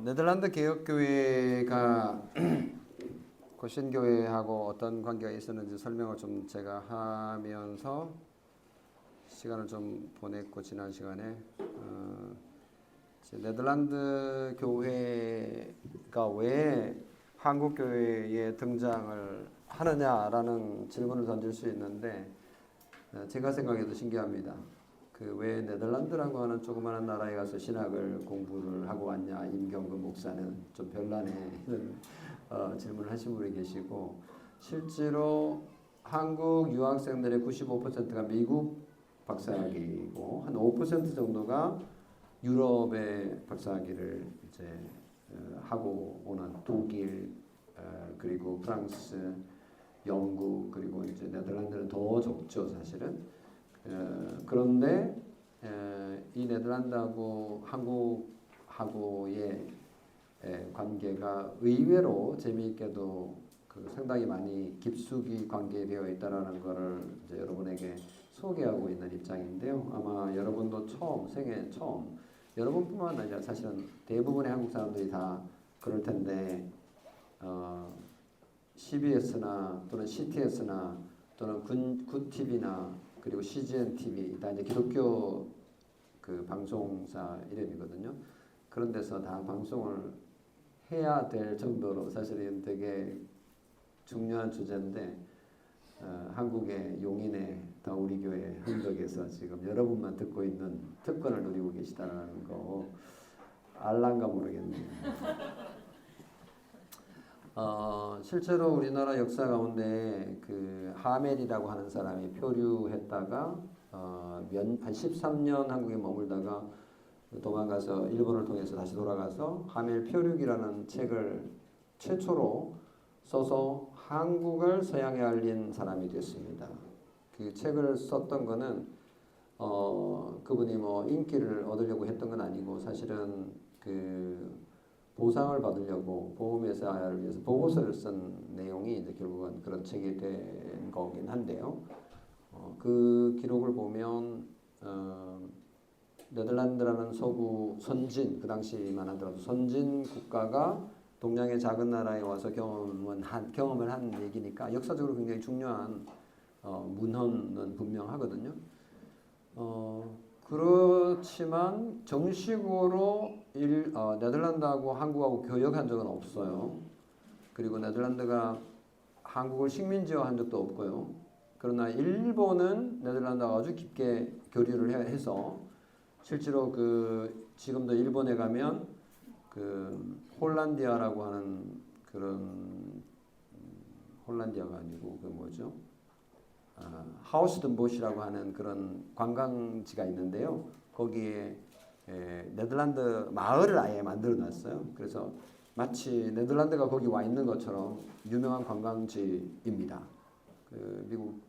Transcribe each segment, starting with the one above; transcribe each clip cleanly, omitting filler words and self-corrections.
네덜란드 개혁교회가 고신교회하고 어떤 관계가 있었는지 설명을 좀 제가 하면서 시간을 좀 보냈고, 지난 시간에 네덜란드 교회가 왜 한국 교회에 등장을 하느냐라는 질문을 던질 수 있는데, 제가 생각해도 신기합니다. 그 왜 네덜란드라고 하는 조그마한 나라에 가서 신학을 공부를 하고 왔냐, 임경근 목사는 좀 별나네 이런 질문을 하신 분이 계시고, 실제로 한국 유학생들의 95%가 미국 박사학위이고 한 5% 정도가 유럽의 박사학위를 이제 하고 오는 독일, 그리고 프랑스, 영국, 그리고 이제 네덜란드는 더 적죠 사실은. 그런데 이 네덜란드하고 한국하고의 관계가 의외로 재미있게도 상당히 많이 깊숙이 관계되어 있다라는 것을 이제 여러분에게 소개하고 있는 입장인데요. 아마 여러분도 생애 처음, 여러분뿐만 아니라 사실은 대부분의 한국 사람들이 다 그럴 텐데, CBS나 또는 CTS나 또는 굿TV나 그리고 CGN TV, 다 이제 기독교 그 방송사 이름이거든요. 그런 데서 다 방송을 해야 될 정도로 사실은 되게 중요한 주제인데, 한국의 용인의 우리 교회 흥덕에서 지금 여러분만 듣고 있는 특권을 누리고 계시다는 거 알란가 모르겠네요. 실제로 우리나라 역사 가운데 그 하멜이라고 하는 사람이 표류했다가 한 13년 한국에 머물다가 도망가서 일본을 통해서 다시 돌아가서 하멜 표류기라는 책을 최초로 써서 한국을 서양에 알린 사람이 됐습니다. 그 책을 썼던 거는 그분이 뭐 인기를 얻으려고 했던 건 아니고, 사실은 그 보상을 받으려고 보험회사를 위해서 보고서를 쓴 내용이 이제 결국은 그런 책이 된 거긴 한데요. 그 기록을 보면 네덜란드라는 서구 선진, 그 당시만 하더라도 선진 국가가 동양의 작은 나라에 와서 경험을 한 얘기니까 역사적으로 굉장히 중요한 문헌은 분명하거든요. 그렇지만 정식으로 네덜란드하고 한국하고 교역한 적은 없어요. 그리고 네덜란드가 한국을 식민지화한 적도 없고요. 그러나 일본은 네덜란드와 아주 깊게 교류를 해서 실제로 지금도 일본에 가면 홀란디아라고 하는 그런, 홀란디아가 아니고 뭐죠? 하우스든보시라고 하는 그런 관광지가 있는데요. 거기에 네덜란드 마을을 아예 만들어 놨어요. 그래서 마치 네덜란드가 거기 와 있는 것처럼 유명한 관광지입니다. 미국,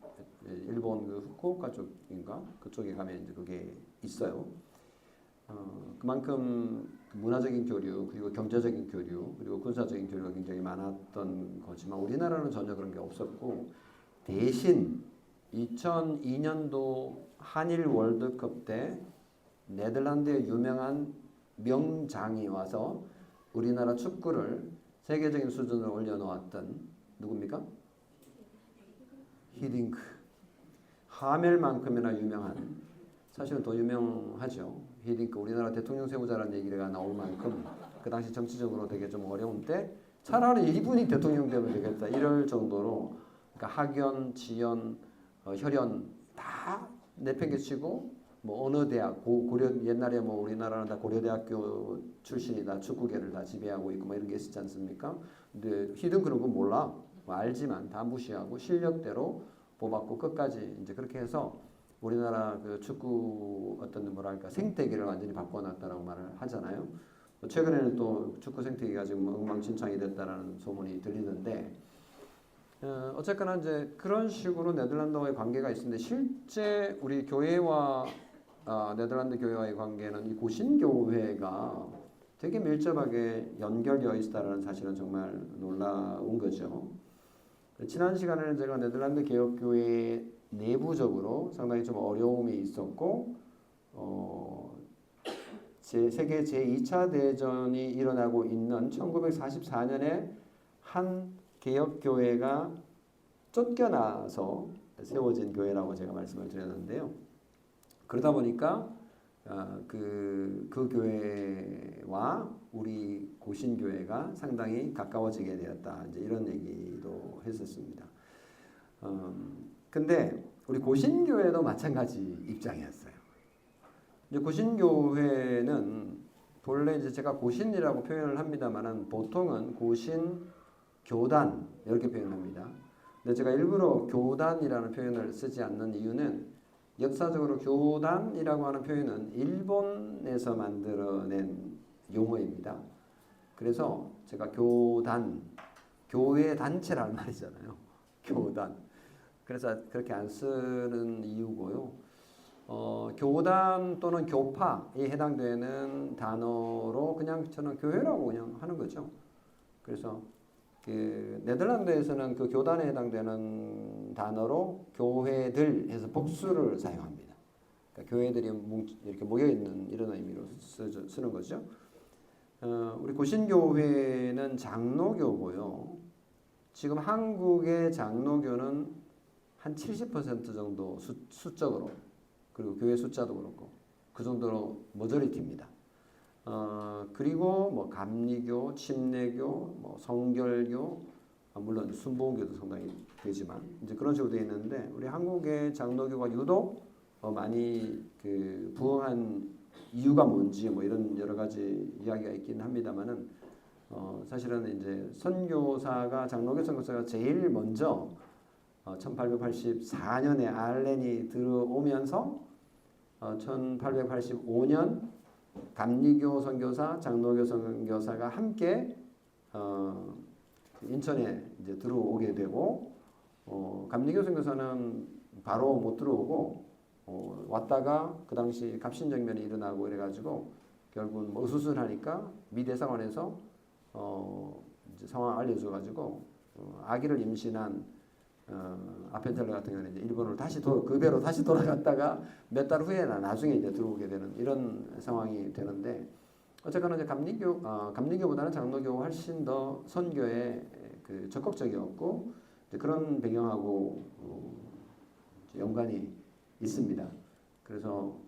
일본 후쿠오카 쪽인가? 그쪽에 가면 이제 그게 있어요. 그만큼 문화적인 교류, 그리고 경제적인 교류, 그리고 군사적인 교류가 굉장히 많았던 거지만, 우리나라는 전혀 그런 게 없었고, 대신 2002년도 한일 월드컵 때 네덜란드의 유명한 명장이 와서 우리나라 축구를 세계적인 수준으로 올려놓았던, 누굽니까? 히딩크. 하멜만큼이나 유명한, 사실은 더 유명하죠. 히딩크, 우리나라 대통령 세우자라는 얘기가 나올 만큼 그 당시 정치적으로 되게 좀 어려운 때 차라리 이분이 대통령 되면 되겠다 이럴 정도로, 그러니까 학연, 지연, 혈연 다 내팽개치고, 뭐 어느 대학, 고려, 옛날에 뭐 우리나라는 다 고려대학교 출신이다, 축구계를 다 지배하고 있고 뭐 이런 게 있었지 않습니까? 근데 히딩크는 그건 몰라. 뭐 알지만 다 무시하고 실력대로 뽑았고 끝까지 이제 그렇게 해서 우리나라 그 축구 어떤 뭐랄까 생태계를 완전히 바꿔놨다라고 말을 하잖아요. 최근에는 또 축구 생태계가 지금 엉망진창이 됐다라는 소문이 들리는데, 어쨌거나 이제 그런 식으로 네덜란드와의 관계가 있는데, 실제 우리 교회와 네덜란드 교회와의 관계는 이 고신교회가 되게 밀접하게 연결되어 있다라는 사실은 정말 놀라운 거죠. 지난 시간에는 제가 네덜란드 개혁교회 내부적으로 상당히 좀 어려움이 있었고, 세계 제2차 대전이 일어나고 있는 1944년에 한 개혁교회가 쫓겨나서 세워진 교회라고 제가 말씀을 드렸는데요. 그러다 보니까 그 교회와 우리 고신교회가 상당히 가까워지게 되었다. 이제 이런 얘기도 했었습니다. 근데 우리 고신교회도 마찬가지 입장이었어요. 이제 고신교회는 본래 이제 제가 고신이라고 표현을 합니다만은 보통은 고신교단 이렇게 표현합니다. 근데 제가 일부러 교단이라는 표현을 쓰지 않는 이유는 역사적으로 교단이라고 하는 표현은 일본에서 만들어낸 용어입니다. 그래서 제가 교단, 교회 단체라는 말이잖아요. 교단. 그래서 그렇게 안 쓰는 이유고요. 교단 또는 교파에 해당되는 단어로 그냥 저는 교회라고 그냥 하는 거죠. 그래서 그 네덜란드에서는 그 교단에 해당되는 단어로 교회들 해서 복수를 사용합니다. 그러니까 교회들이 이렇게 모여 있는 이런 의미로 쓰는 거죠. 우리 고신교회는 장로교고요. 지금 한국의 장로교는 한 70% 정도 수적으로 그리고 교회 숫자도 그렇고 그 정도로 머저리티입니다. 그리고 뭐 감리교, 침례교, 뭐 성결교, 물론 순복음교도 상당히 되지만 이제 그런 식으로 되어 있는데 우리 한국의 장로교가 유독 많이 그 부흥한 이유가 뭔지 뭐 이런 여러 가지 이야기가 있긴 합니다만은 사실은 이제 선교사가 장로교 선교사가 제일 먼저 1884년에 알렌이 들어오면서 1885년 감리교 선교사, 장로교 선교사가 함께 인천에 이제 들어오게 되고 감리교 선교사는 바로 못 들어오고 왔다가 그 당시 갑신정변이 일어나고 이래가지고 결국은 뭐 수술하니까 미 대사관에서 이제 상황 알려줘가지고 아기를 임신한 아펜텔러 같은 경우는 이제 일본으로 다시 그 배로 다시 돌아갔다가 몇 달 후에나 나중에 이제 들어오게 되는 이런 상황이 되는데 어쨌거나 이제 감리교보다는 장로교가 훨씬 더 선교에 그 적극적이었고 그런 배경하고 연관이 있습니다. 그래서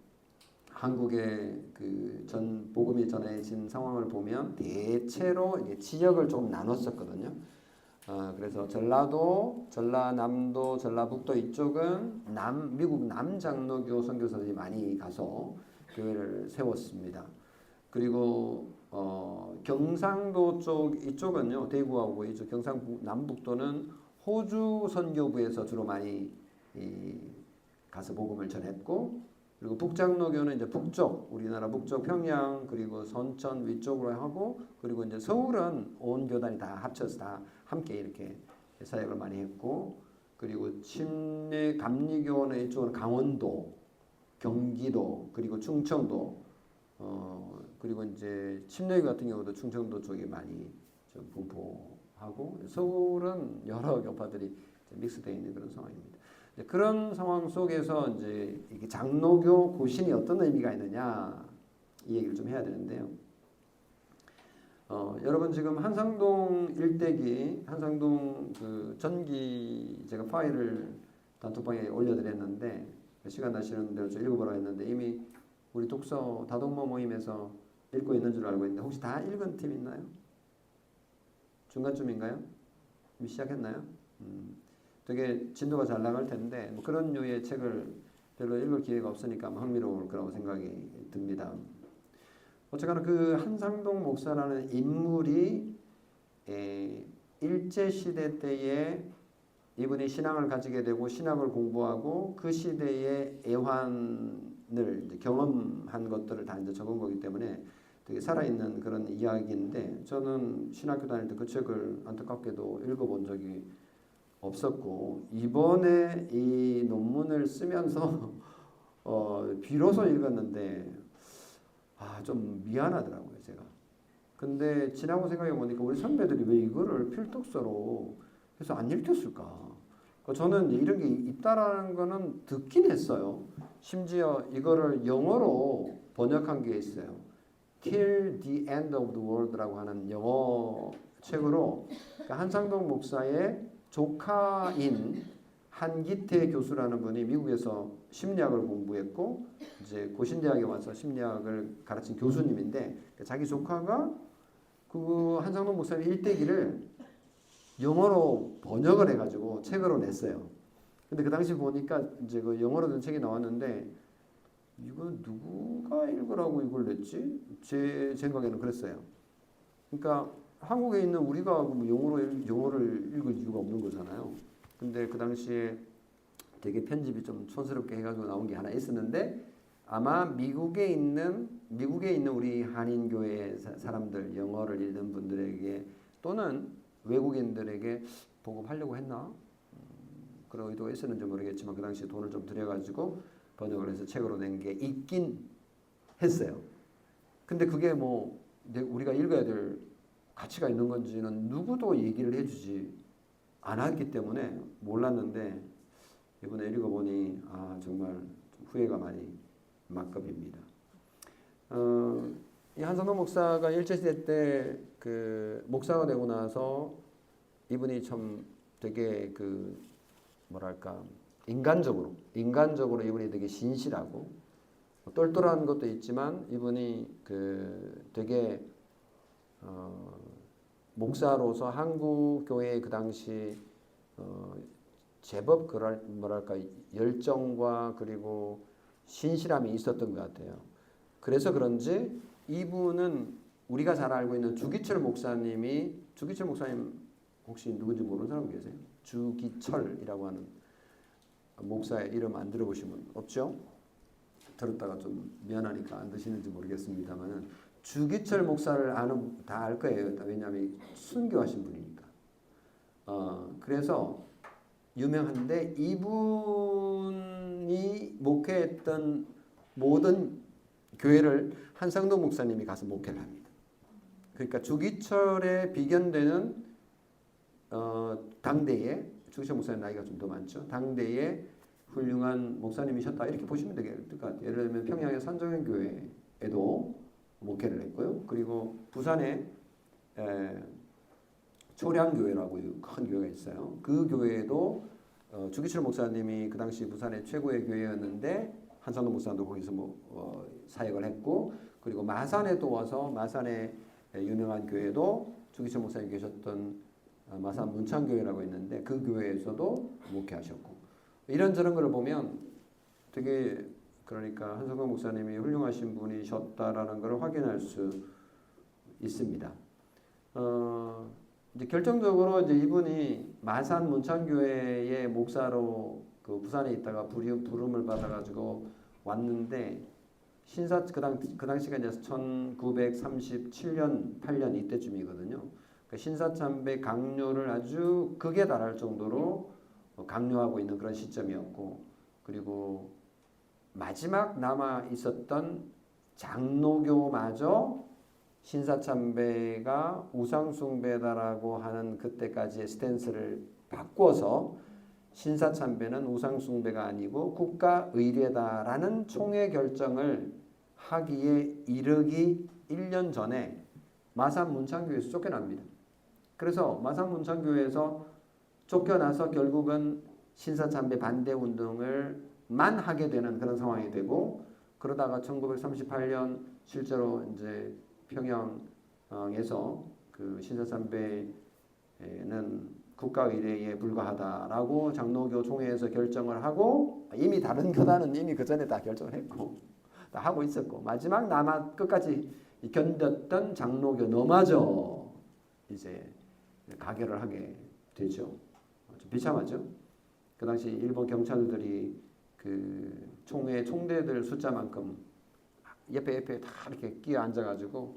한국의 그 복음이 전해진 상황을 보면 대체로 이제 지역을 조금 나눴었거든요. 그래서 전라도, 전라남도, 전라북도 이쪽은 미국 남장로교 선교사들이 많이 가서 교회를 세웠습니다. 그리고 경상도 이쪽은요, 대구하고 이쪽 남북도는 호주 선교부에서 주로 많이 가서 복음을 전했고, 그리고 북장로교는 이제 북쪽, 우리나라 북쪽 평양 그리고 선천 위쪽으로 하고, 그리고 이제 서울은 온 교단이 다 합쳐서 다 함께 이렇게 사역을 많이 했고, 그리고 감리교는 이쪽은 강원도, 경기도, 그리고 충청도, 그리고 이제 침례교 같은 경우도 충청도 쪽에 많이 좀 분포하고, 서울은 여러 교파들이 믹스되어 있는 그런 상황입니다. 그런 상황 속에서 이제 이게 장로교 고신이 어떤 의미가 있느냐 이 얘기를 좀 해야 되는데요. 여러분 지금 한상동 일대기 한상동 그 전기 제가 파일을 단톡방에 올려드렸는데 시간 나시는 대로 좀 읽어보라고 했는데 이미 우리 독서 다독모 모임에서 읽고 있는 줄 알고 있는데 혹시 다 읽은 팀 있나요? 중간쯤인가요? 이미 시작했나요? 되게 진도가 잘 나갈 텐데 뭐 그런 류의 책을 별로 읽을 기회가 없으니까 흥미로울 거라고 생각이 듭니다. 어쨌거나 그 한상동 목사라는 인물이 일제시대 때에 이분이 신앙을 가지게 되고 신학을 공부하고 그 시대의 애환을 이제 경험한 것들을 다 이제 적은 거기 때문에 되게 살아있는 그런 이야기인데 저는 신학교 다닐 때 그 책을 안타깝게도 읽어본 적이 없었고 이번에 이 논문을 쓰면서 비로소 읽었는데 좀 미안하더라고요 제가. 근데 지나고 생각해 보니까 우리 선배들이 왜 이거를 필독서로 해서 안 읽혔을까? 저는 이런 게 있다라는 거는 듣긴 했어요. 심지어 이거를 영어로 번역한 게 있어요. Till the End of the World라고 하는 영어 책으로 그러니까 한상동 목사의 조카인 한기태 교수라는 분이 미국에서 심리학을 공부했고 이제 고신대학에 와서 심리학을 가르친 교수님인데 자기 조카가 그 한상동 목사님 일대기를 영어로 번역을 해가지고 책으로 냈어요. 근데 그 당시 보니까 이제 그 영어로 된 책이 나왔는데 이거 누가 읽으라고 이걸 냈지? 제 생각에는 그랬어요. 그러니까 한국에 있는 우리가 뭐 영어를 읽을 이유가 없는 거잖아요. 근데 그 당시에 되게 편집이 좀 촌스럽게 해가지고 나온 게 하나 있었는데 아마 미국에 있는 우리 한인교회 사람들 영어를 읽는 분들에게 또는 외국인들에게 보급하려고 했나? 그런 의도가 있었는지 모르겠지만 그 당시에 돈을 좀 들여가지고 번역을 해서 책으로 낸 게 있긴 했어요. 근데 그게 뭐 우리가 읽어야 될 가치가 있는 건지는 누구도 얘기를 해주지 않았기 때문에 몰랐는데 이번에 읽어보니 정말 후회가 많이 막급입니다. 이 한상동 목사가 일제시대 때 그 목사가 되고 나서 이분이 참 되게 그 뭐랄까 인간적으로 이분이 되게 신실하고 똘똘한 것도 있지만 이분이 그 되게 목사로서 한국 교회의 그 당시 제법 뭐랄까 열정과 그리고 신실함이 있었던 것 같아요. 그래서 그런지 이분은 우리가 잘 알고 있는 주기철 목사님 혹시 누군지 모르는 사람 계세요? 주기철이라고 하는 목사의 이름 안 들어보신 분 없죠? 들었다가 좀 미안하니까 안 드시는지 모르겠습니다만은 주기철 목사를 다 알 거예요. 왜냐하면 순교하신 분이니까. 그래서 유명한데 이분이 목회했던 모든 교회를 한상동 목사님이 가서 목회를 합니다. 그러니까 주기철에 비견되는 당대에 주기철 목사님 나이가 좀 더 많죠. 당대에 훌륭한 목사님이셨다 이렇게 보시면 될 것 같아요. 예를 들면 평양의 산정현 교회에도 목회를 했고요. 그리고 부산에 초량교회라고 큰 교회가 있어요. 그 교회에도 주기철 목사님이 그 당시 부산의 최고의 교회였는데 한상동 목사도 거기서 사역을 했고 그리고 마산에도 와서 마산의 유명한 교회도 주기철 목사님 계셨던 마산 문창교회라고 있는데 그 교회에서도 목회하셨고 이런저런 걸 보면 되게 그러니까 한상동 목사님이 훌륭하신 분이셨다라는 걸 확인할 수 있습니다. 이제 결정적으로 이제 이분이 마산 문창교회의 목사로 그 부산에 있다가 부름을 받아가지고 왔는데 그 당시가 이제 1937년 8년 이때쯤이거든요. 그러니까 신사참배 강요를 아주 극에 달할 정도로 강요하고 있는 그런 시점이었고 그리고 마지막 남아 있었던 장로교마저 신사참배가 우상숭배다라고 하는 그때까지의 스탠스를 바꿔서 신사참배는 우상숭배가 아니고 국가의례다라는 총회 결정을 하기에 이르기 1년 전에 마산 문창교회에서 쫓겨납니다. 그래서 마산 문창교회에서 쫓겨나서 결국은 신사참배 반대 운동을만 하게 되는 그런 상황이 되고 그러다가 1938년 실제로 이제 평양에서 그 신사참배는 국가의례에 불과하다라고 장로교 총회에서 결정을 하고 이미 다른 교단은 이미 그 전에 다 결정을 했고 다 하고 있었고 마지막 남아 끝까지 견뎠던 장로교 너마저 이제 가결을 하게 되죠. 좀 비참하죠. 그 당시 일본 경찰들이 그 총회 총대들 숫자만큼 옆에 다 이렇게 끼어 앉아가지고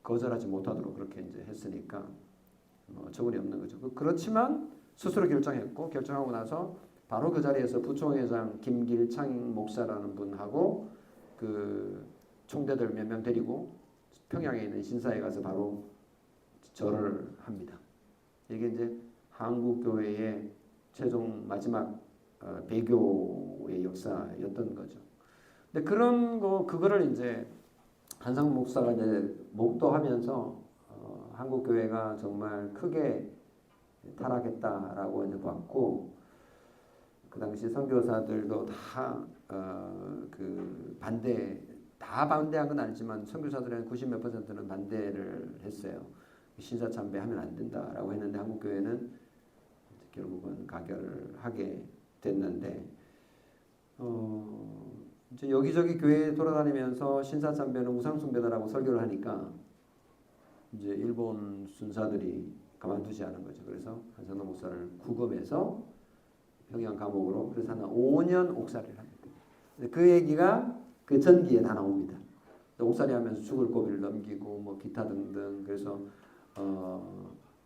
거절하지 못하도록 그렇게 이제 했으니까 처분이 없는 거죠. 그렇지만 스스로 결정했고 결정하고 나서 바로 그 자리에서 부총회장 김길창 목사라는 분하고 그 총대들 몇 명 데리고 평양에 있는 신사에 가서 바로 절을 합니다. 이게 이제 한국 교회의 최종 마지막 배교의 역사였던 거죠. 근데 그거를 이제 한상동 목사가 이제 목도하면서 한국 교회가 정말 크게 타락했다라고 이제 봤고, 그 당시 선교사들도 다 반대한 건 아니지만 선교사들의 90몇 %는 반대를 했어요. 신사 참배하면 안 된다라고 했는데 한국 교회는 결국은 가결을 하게 됐는데, 이제 여기저기 교회 돌아다니면서 신사 참배는 우상 숭배다라고 설교를 하니까 이제 일본 순사들이 가만두지 않은 거죠. 그래서 한상동 목사를 구금해서 평양 감옥으로, 그래서 한 5년 옥살이를 합니다. 그 얘기가 그 전기에 다 나옵니다. 옥살이 하면서 죽을 고비를 넘기고 뭐 기타 등등. 그래서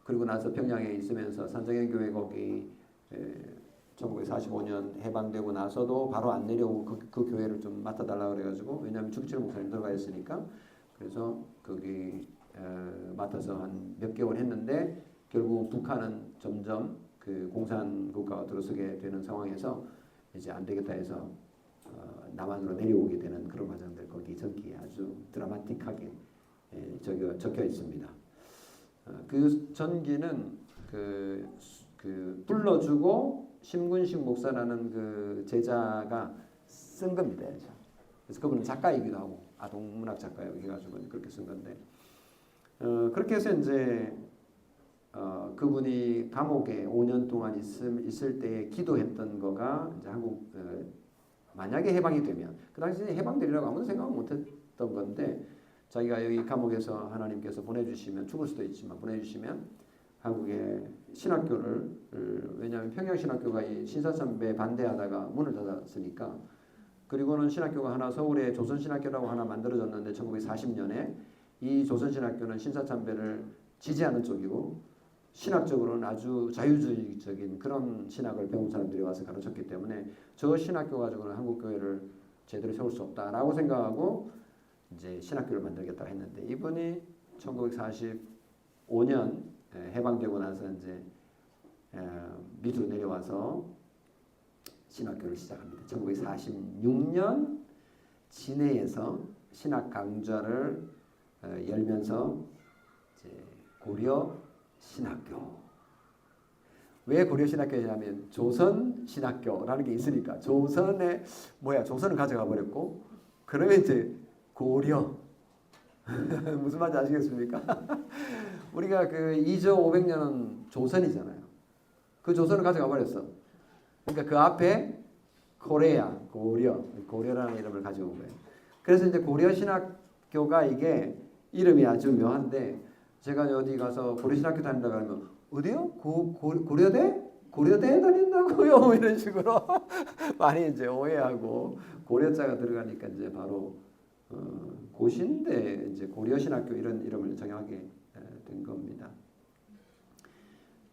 그리고 나서 평양에 있으면서 산정현 교회 거기 1945년 해방되고 나서도 바로 안 내려오고 그 교회를 좀 맡아달라고 그래가지고, 왜냐하면 주기철 목사님 들어가 있으니까. 그래서 거기 맡아서 한 몇 개월 했는데 결국 북한은 점점 그 공산 국가가 들어서게 되는 상황에서 이제 안 되겠다 해서 남한으로 내려오게 되는 그런 과정들, 거기 전기에 아주 드라마틱하게 적혀 있습니다. 그 전기는 그 불러주고 심군식 목사라는 그 제자가 쓴 겁니다. 그래서 그분은 작가이기도 하고 아동문학 작가이기도 해가지고 그렇게 쓴 건데, 그렇게 해서 이제 그분이 감옥에 5년 동안 있을 때 기도했던 거가 이제 한국 만약에 해방이 되면, 그 당시에 해방되리라고 아무도 생각 못했던 건데, 자기가 여기 감옥에서 하나님께서 보내주시면, 죽을 수도 있지만 보내주시면 한국의 신학교를, 왜냐하면 평양신학교가 이 신사참배 반대하다가 문을 닫았으니까, 그리고는 신학교가 하나 서울에 조선신학교라고 하나 만들어졌는데 1940년에 이 조선신학교는 신사참배를 지지하는 쪽이고 신학적으로는 아주 자유주의적인 그런 신학을 배운 사람들이 와서 가르쳤기 때문에 저 신학교 가지고는 한국교회를 제대로 세울 수 없다라고 생각하고 이제 신학교를 만들겠다고 했는데, 이분이 1945년 해방되고 나서 이제 밑으로 내려와서 신학교를 시작합니다. 1946년 진해에서 신학 강좌를 열면서 이제 고려 신학교. 왜 고려 신학교냐면 조선 신학교라는 게 있으니까, 조선에 조선을 가져가 버렸고, 그러면 이제 고려 무슨 말인지 아시겠습니까? 우리가 그 2조 500년은 조선이잖아요. 그 조선을 가져가 버렸어. 그러니까 그 앞에 고려라는 이름을 가져온 거예요. 그래서 이제 고려 신학교가 이게 이름이 아주 묘한데, 제가 어디 가서 고려 신학교 다닌다고 하면 어디요? 고려대? 고려대에 다닌다고요? 이런 식으로 많이 이제 오해하고, 고려자가 들어가니까 이제 바로 고신대 이제 고려 신학교 이런 이름을 정하게 된 겁니다.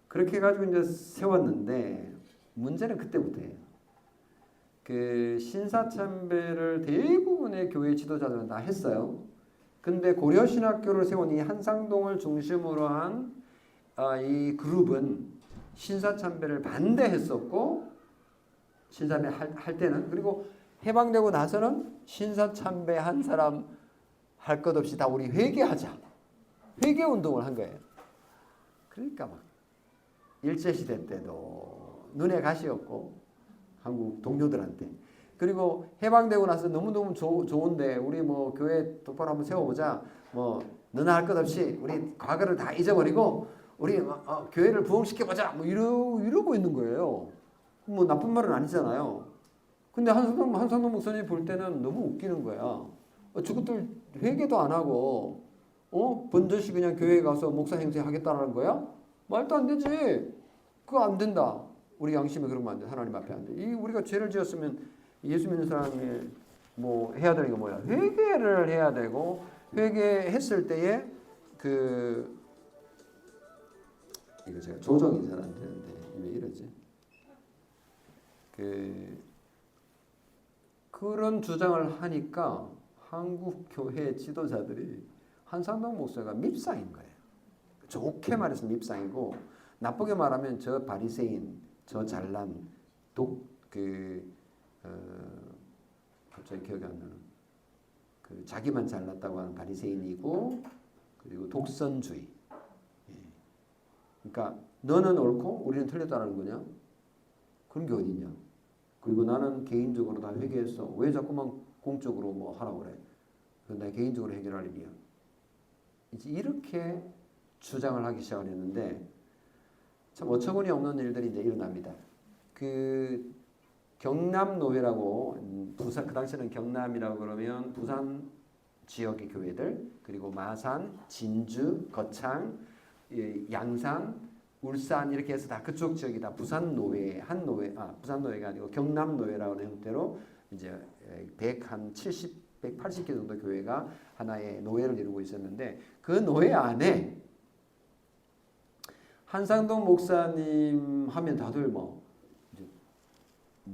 그렇게 해가지고 이제 세웠는데 문제는 그때부터예요. 그 신사참배를 대부분의 교회 지도자들은 다 했어요. 근데 고려신학교를 세운 이 한상동을 중심으로 한 이 그룹은 신사참배를 반대했었고, 신사참배 할 때는, 그리고 해방되고 나서는 신사참배 한 사람 할 것 없이 다 우리 회개하자, 회개운동을 한 거예요. 그러니까 막 일제시대 때도 눈에 가시였고 한국 동료들한테, 그리고 해방되고 나서 너무너무 좋은데 우리 뭐 교회 똑바로 한번 세워보자, 뭐 너나 할 것 없이 우리 과거를 다 잊어버리고 우리 교회를 부흥시켜보자, 뭐 이러고 있는 거예요. 뭐 나쁜 말은 아니잖아요. 근데 한상동 목사님 볼 때는 너무 웃기는 거야. 저것들 회개도 안 하고 번젓이 그냥 교회에 가서 목사 행세 하겠다라는 거야? 말도 안 되지. 그거 안 된다. 우리 양심에 그러면 안 돼. 하나님 앞에 안 돼. 이 우리가 죄를 지었으면 예수 믿는 사람이 뭐 해야 되는 게 뭐야? 회개를 해야 되고, 회개했을 때에 이거 제가 조정이 잘 안 되는데 왜 이러지? 그런 주장을 하니까 한국 교회 지도자들이 한상동 목사가 밉상인 거예요. 좋게 말해서 밉상이고, 나쁘게 말하면 저 바리새인, 저 잘난 갑자기 기억이 안 나는 그 자기만 잘났다고 하는 바리새인이고 그리고 독선주의. 그러니까 너는 옳고 우리는 틀렸다는 거냐? 그런 게 어딨냐? 그리고 나는 개인적으로 다 회개했어. 왜 자꾸만 공적으로 뭐 하라고 그래? 그건 내 개인적으로 해결할 일이야. 이제 이렇게 주장을 하기 시작을 했는데 참 어처구니 없는 일들이 이제 일어납니다. 그 경남노회라고 부산 그 당시에는 경남이라고 그러면 부산 지역의 교회들 그리고 마산, 진주, 거창, 양산, 울산 이렇게 해서 다 그쪽 지역이 다 부산노회 한 노회 부산노회가 아니고 경남노회라고 하는 형태로 이제 180개 정도 교회가 하나의 노회를 이루고 있었는데 그 노회 안에 한상동 목사님 하면 다들 뭐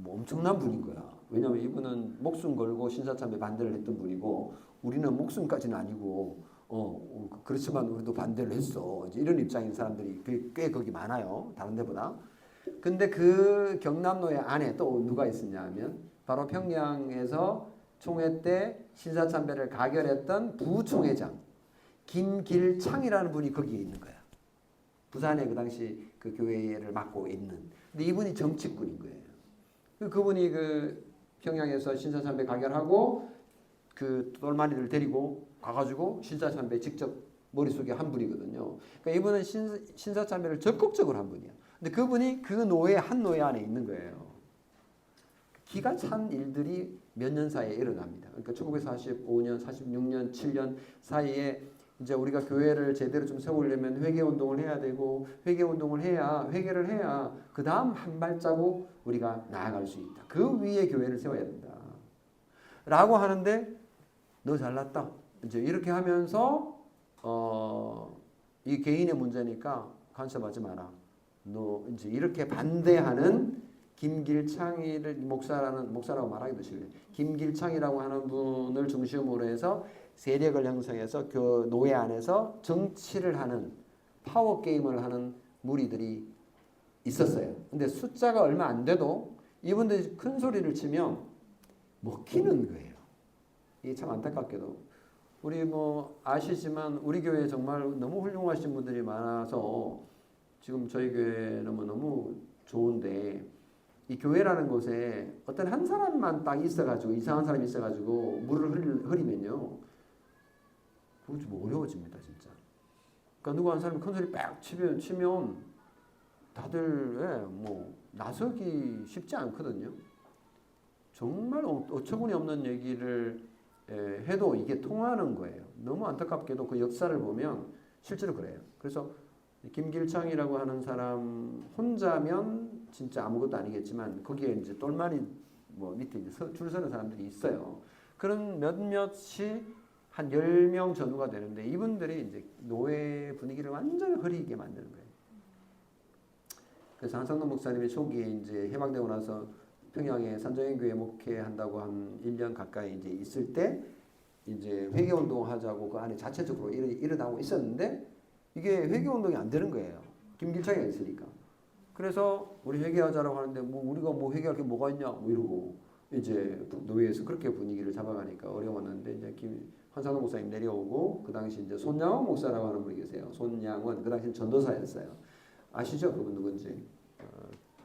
엄청난 분인 거야. 왜냐하면 이분은 목숨 걸고 신사참배 반대를 했던 분이고 우리는 목숨까지는 아니고 그렇지만 우리도 반대를 했어. 이제 이런 입장인 사람들이 꽤 거기 많아요. 다른 데보다. 근데 그 경남노회 안에 또 누가 있었냐 하면 바로 평양에서 총회 때 신사참배를 가결했던 부총회장 김길창이라는 분이 거기에 있는 거야. 부산에 그 당시 그 교회를 맡고 있는. 근데 이분이 정치꾼인 거예요. 그분이 그 평양에서 신사참배 가결하고 그 똘마니를 데리고 가가지고 신사참배 직접 머릿속에 한 분이거든요. 그러니까 이분은 신사참배를 적극적으로 한 분이야. 근데 그분이 그 노예 한 노예 안에 있는 거예요. 기가 찬 일들이 몇 년 사이에 일어납니다. 그러니까 1945년, 46년, 7년 사이에 이제 우리가 교회를 제대로 좀 세우려면 회개 운동을 해야 되고 회개 운동을 해야 회개를 해야 그 다음 한 발자국 우리가 나아갈 수 있다. 그 위에 교회를 세워야 된다. 라고 하는데 너 잘났다. 이제 이렇게 하면서 이 개인의 문제니까 간섭하지 마라. 너 이제 이렇게 반대하는 김길창이를 목사라고 말하기도 싫어요. 김길창이라고 하는 분을 중심으로 해서 세력을 형성해서 그 노예 안에서 정치를 하는 파워 게임을 하는 무리들이 있었어요. 근데 숫자가 얼마 안 돼도 이분들이 큰 소리를 치면 먹히는 거예요. 이게 참 안타깝게도 우리 뭐 아시지만 우리 교회에 정말 너무 훌륭하신 분들이 많아서 지금 저희 교회는 뭐 너무 좋은데 이 교회라는 곳에 어떤 한 사람만 딱 있어가지고 이상한 사람이 있어가지고 물을 흐리면요. 그거 좀 어려워집니다, 진짜. 그러니까 누구 한 사람이 큰 소리 빽 치면 다들 뭐 나서기 쉽지 않거든요. 정말 어처구니 없는 얘기를 해도 이게 통하는 거예요. 너무 안타깝게도 그 역사를 보면 실제로 그래요. 그래서 김길창이라고 하는 사람 혼자면 진짜 아무것도 아니겠지만 거기에 이제 똘마니 뭐 밑에 이제 줄 서는 사람들이 있어요. 그런 몇몇이 한 10명 전후가 되는데 이분들이 이제 노예 분위기를 완전히 흐리게 만드는 거예요. 그래서 한상동 목사님이 초기에 이제 해방되고 나서 평양에 산정행교회 목회한다고 한 1년 가까이 이제 있을 때 이제 회개운동 하자고 그 안에 자체적으로 일어나고 있었는데 이게 회개운동이 안 되는 거예요. 김길창이가 있으니까. 그래서 우리 회개하자라고 하는데 뭐 우리가 뭐 회개할 게 뭐가 있냐 뭐 이러고 이제 노예에서 그렇게 분위기를 잡아가니까 어려웠는데 이제 한상동 목사님 내려오고 그 당시 이제 손양원 목사라고 하는 분이 계세요. 손양원 그 당시 전도사였어요. 아시죠? 그분 누군지?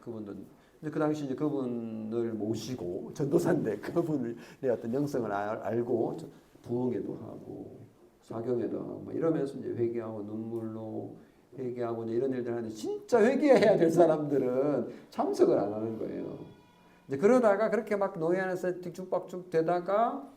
그분도 그 당시 이제 그분을 모시고 전도사인데 그분의 어떤 영성을 알고 부흥회도 하고 사경회도 하고 뭐 이러면서 이제 회개하고 눈물로 회개하고 이제 이런 일들 하는데 진짜 회개해야 될 사람들은 참석을 안 하는 거예요. 이제 그러다가 그렇게 막 노예 안에서 뒤죽박죽 되다가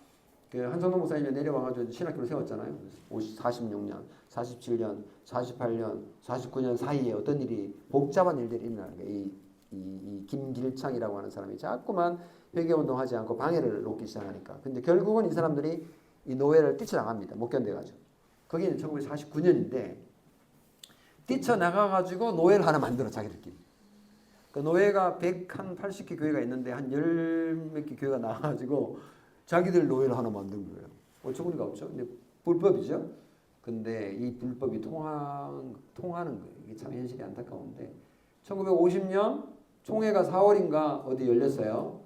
그 한성동 목사님이 내려와가지고 신학교를 세웠잖아요. 46년, 47년, 48년, 49년 사이에 어떤 일이 복잡한 일들이 일어나는 거예요. 이 김길창이라고 하는 사람이 자꾸만 회개운동하지 않고 방해를 놓기 시작하니까. 근데 결국은 이 사람들이 이 노예를 뛰쳐나갑니다. 못 견뎌가지고. 거기는 1949년인데 뛰쳐나가가지고 노예를 하나 만들어 자기들끼리. 그 노예가 180개 교회가 있는데 한 10몇 개 교회가 나와가지고 자기들 노예를 하나 만든 거예요. 어처구니가 없죠. 근데 불법이죠. 근데 이 불법이 통하는 거예요. 이게 참 현실이 안타까운데 1950년 총회가 4월인가 어디 열렸어요.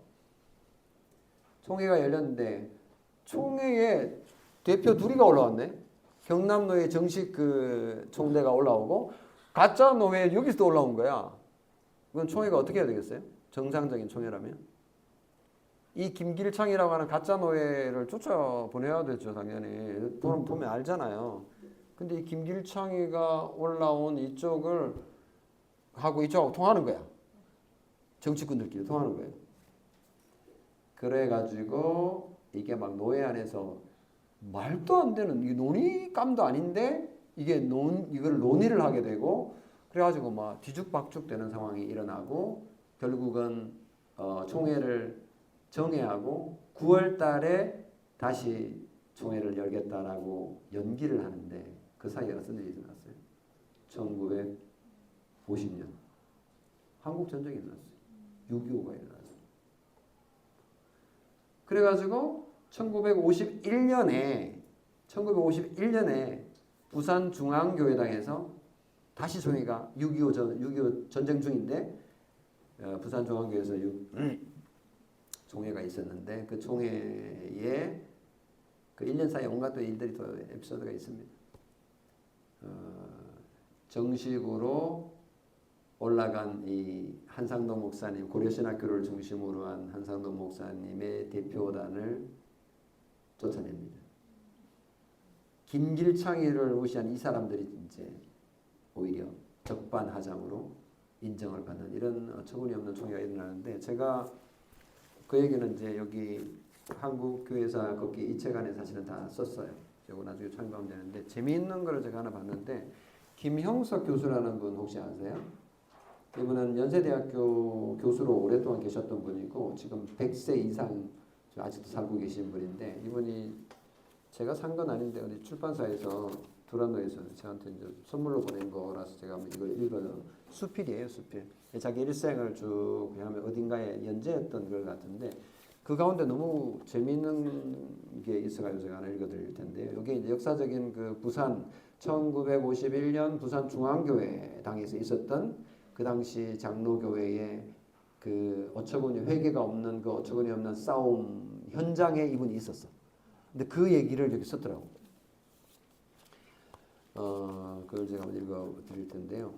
총회가 열렸는데 총회에 대표 둘이가 올라왔네. 경남노회 정식 그 총대가 올라오고 가짜 노회 여기서 올라온 거야. 그건 총회가 어떻게 해야 되겠어요? 정상적인 총회라면. 이 김길창이라고 하는 가짜 노회를 쫓아보내야 되죠, 당연히. 보면 알잖아요. 근데 이 김길창이가 올라온 이쪽을 하고 이쪽하고 통하는 거야. 정치꾼들끼리 통하는 거예요. 그래가지고 이게 막 노회 안에서 말도 안 되는 이 논의감도 아닌데 이걸 논의를 하게 되고 그래가지고 막 뒤죽박죽 되는 상황이 일어나고 결국은 총회를 정회하고 9월 달에 다시 총회를 열겠다라고 연기를 하는데 그 사이에 어떤 일이 일어났어요? 1950년 한국 전쟁이 일어났어요. 6.25가 일어났어요. 그래가지고 1951년에 부산중앙교회당에서 다시 총회가 6.25 전쟁 중인데 부산중앙교회에서 총회가 있었는데 그 총회에 그 1년 사이에 온갖 또 일들이 또 에피소드가 있습니다. 정식으로 올라간 이 한상동 목사님, 고려신학교를 중심으로 한 한상동 목사님의 대표단을 쫓아냅니다. 김길창이를 무시한 이 사람들이 이제 오히려 적반하장으로 인정을 받는 이런 어처구니 없는 총회가 일어나는데 제가 그 얘기는 이제 여기 한국교회사 거기 이 책 안에 사실은 다 썼어요. 이거 나중에 참고하면 되는데 재미있는 거를 제가 하나 봤는데 김형석 교수라는 분 혹시 아세요? 이분은 연세대학교 교수로 오랫동안 계셨던 분이고 지금 100세 이상 아직도 살고 계신 분인데 이분이 제가 산 건 아닌데 어디 출판사에서 두란노에서 저한테 이제 선물로 보낸 거라서 제가 한번 이걸 읽어요. 수필이에요, 수필. 자기 일생을 쭉 하면 어딘가에 연재했던 걸 같은데 그 가운데 너무 재미있는 게 있어가지고 제가 하나 읽어드릴 텐데요. 이게 이제 역사적인 그 부산 1951년 부산 중앙교회당에서 있었던 그 당시 장로교회의 그 어처구니 회개가 없는 그 어처구니 없는 싸움 현장에 이분이 있었어. 근데 그 얘기를 여기 썼더라고. 그걸 제가 한번 읽어드릴 텐데요.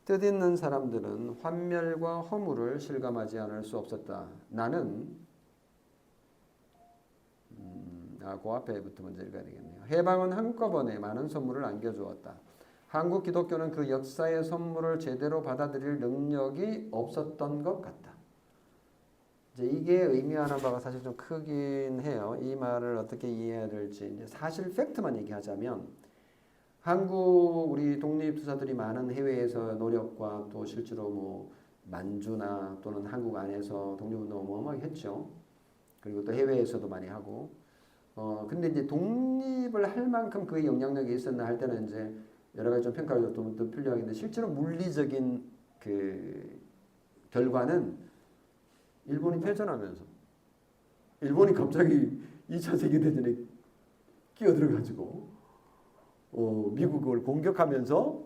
뜻있는 사람들은 환멸과 허물을 실감하지 않을 수 없었다. 나는 그 앞에부터 먼저 읽어야 되겠네요. 해방은 한꺼번에 많은 선물을 안겨주었다. 한국 기독교는 그 역사의 선물을 제대로 받아들일 능력이 없었던 것 같다. 이제 이게 의미하는 바가 사실 좀 크긴 해요. 이 말을 어떻게 이해해야 될지 이제 사실 팩트만 얘기하자면 한국 우리 독립투사들이 많은 해외에서 노력과 또 실제로 뭐 만주나 또는 한국 안에서 독립운동 어마어마하게 했죠. 그리고 또 해외에서도 많이 하고 근데 이제 독립을 할 만큼 그 영향력이 있었나 할 때는 이제 여러 가지 좀 평가를 좀 필요하겠는데 실제로 물리적인 그 결과는 일본이 패전하면서 일본이 갑자기 2차 세계대전에 끼어들어가지고 미국을 공격하면서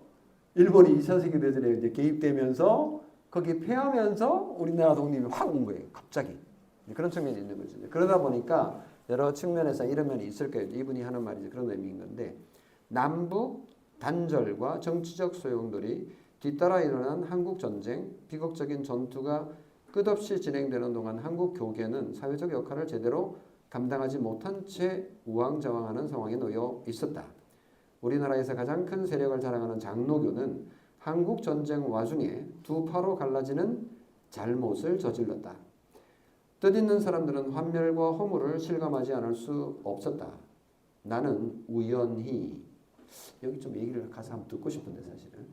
일본이 2차 세계대전에 이제 개입되면서 거기 패하면서 우리나라 독립이 확 온 거예요. 갑자기. 그런 측면이 있는 거죠. 그러다 보니까 여러 측면에서 이런 면이 있을 거예요. 이분이 하는 말이 그런 의미인 건데 남북 단절과 정치적 소용돌이 뒤따라 일어난 한국 전쟁, 비극적인 전투가 끝없이 진행되는 동안 한국 교계는 사회적 역할을 제대로 감당하지 못한 채 우왕좌왕하는 상황에 놓여 있었다. 우리나라에서 가장 큰 세력을 자랑하는 장로교는 한국 전쟁 와중에 두 파로 갈라지는 잘못을 저질렀다. 뜻있는 사람들은 환멸과 허물을 실감하지 않을 수 없었다. 나는 우연히 여기 좀 얘기를 가서 한번 듣고 싶은데 사실은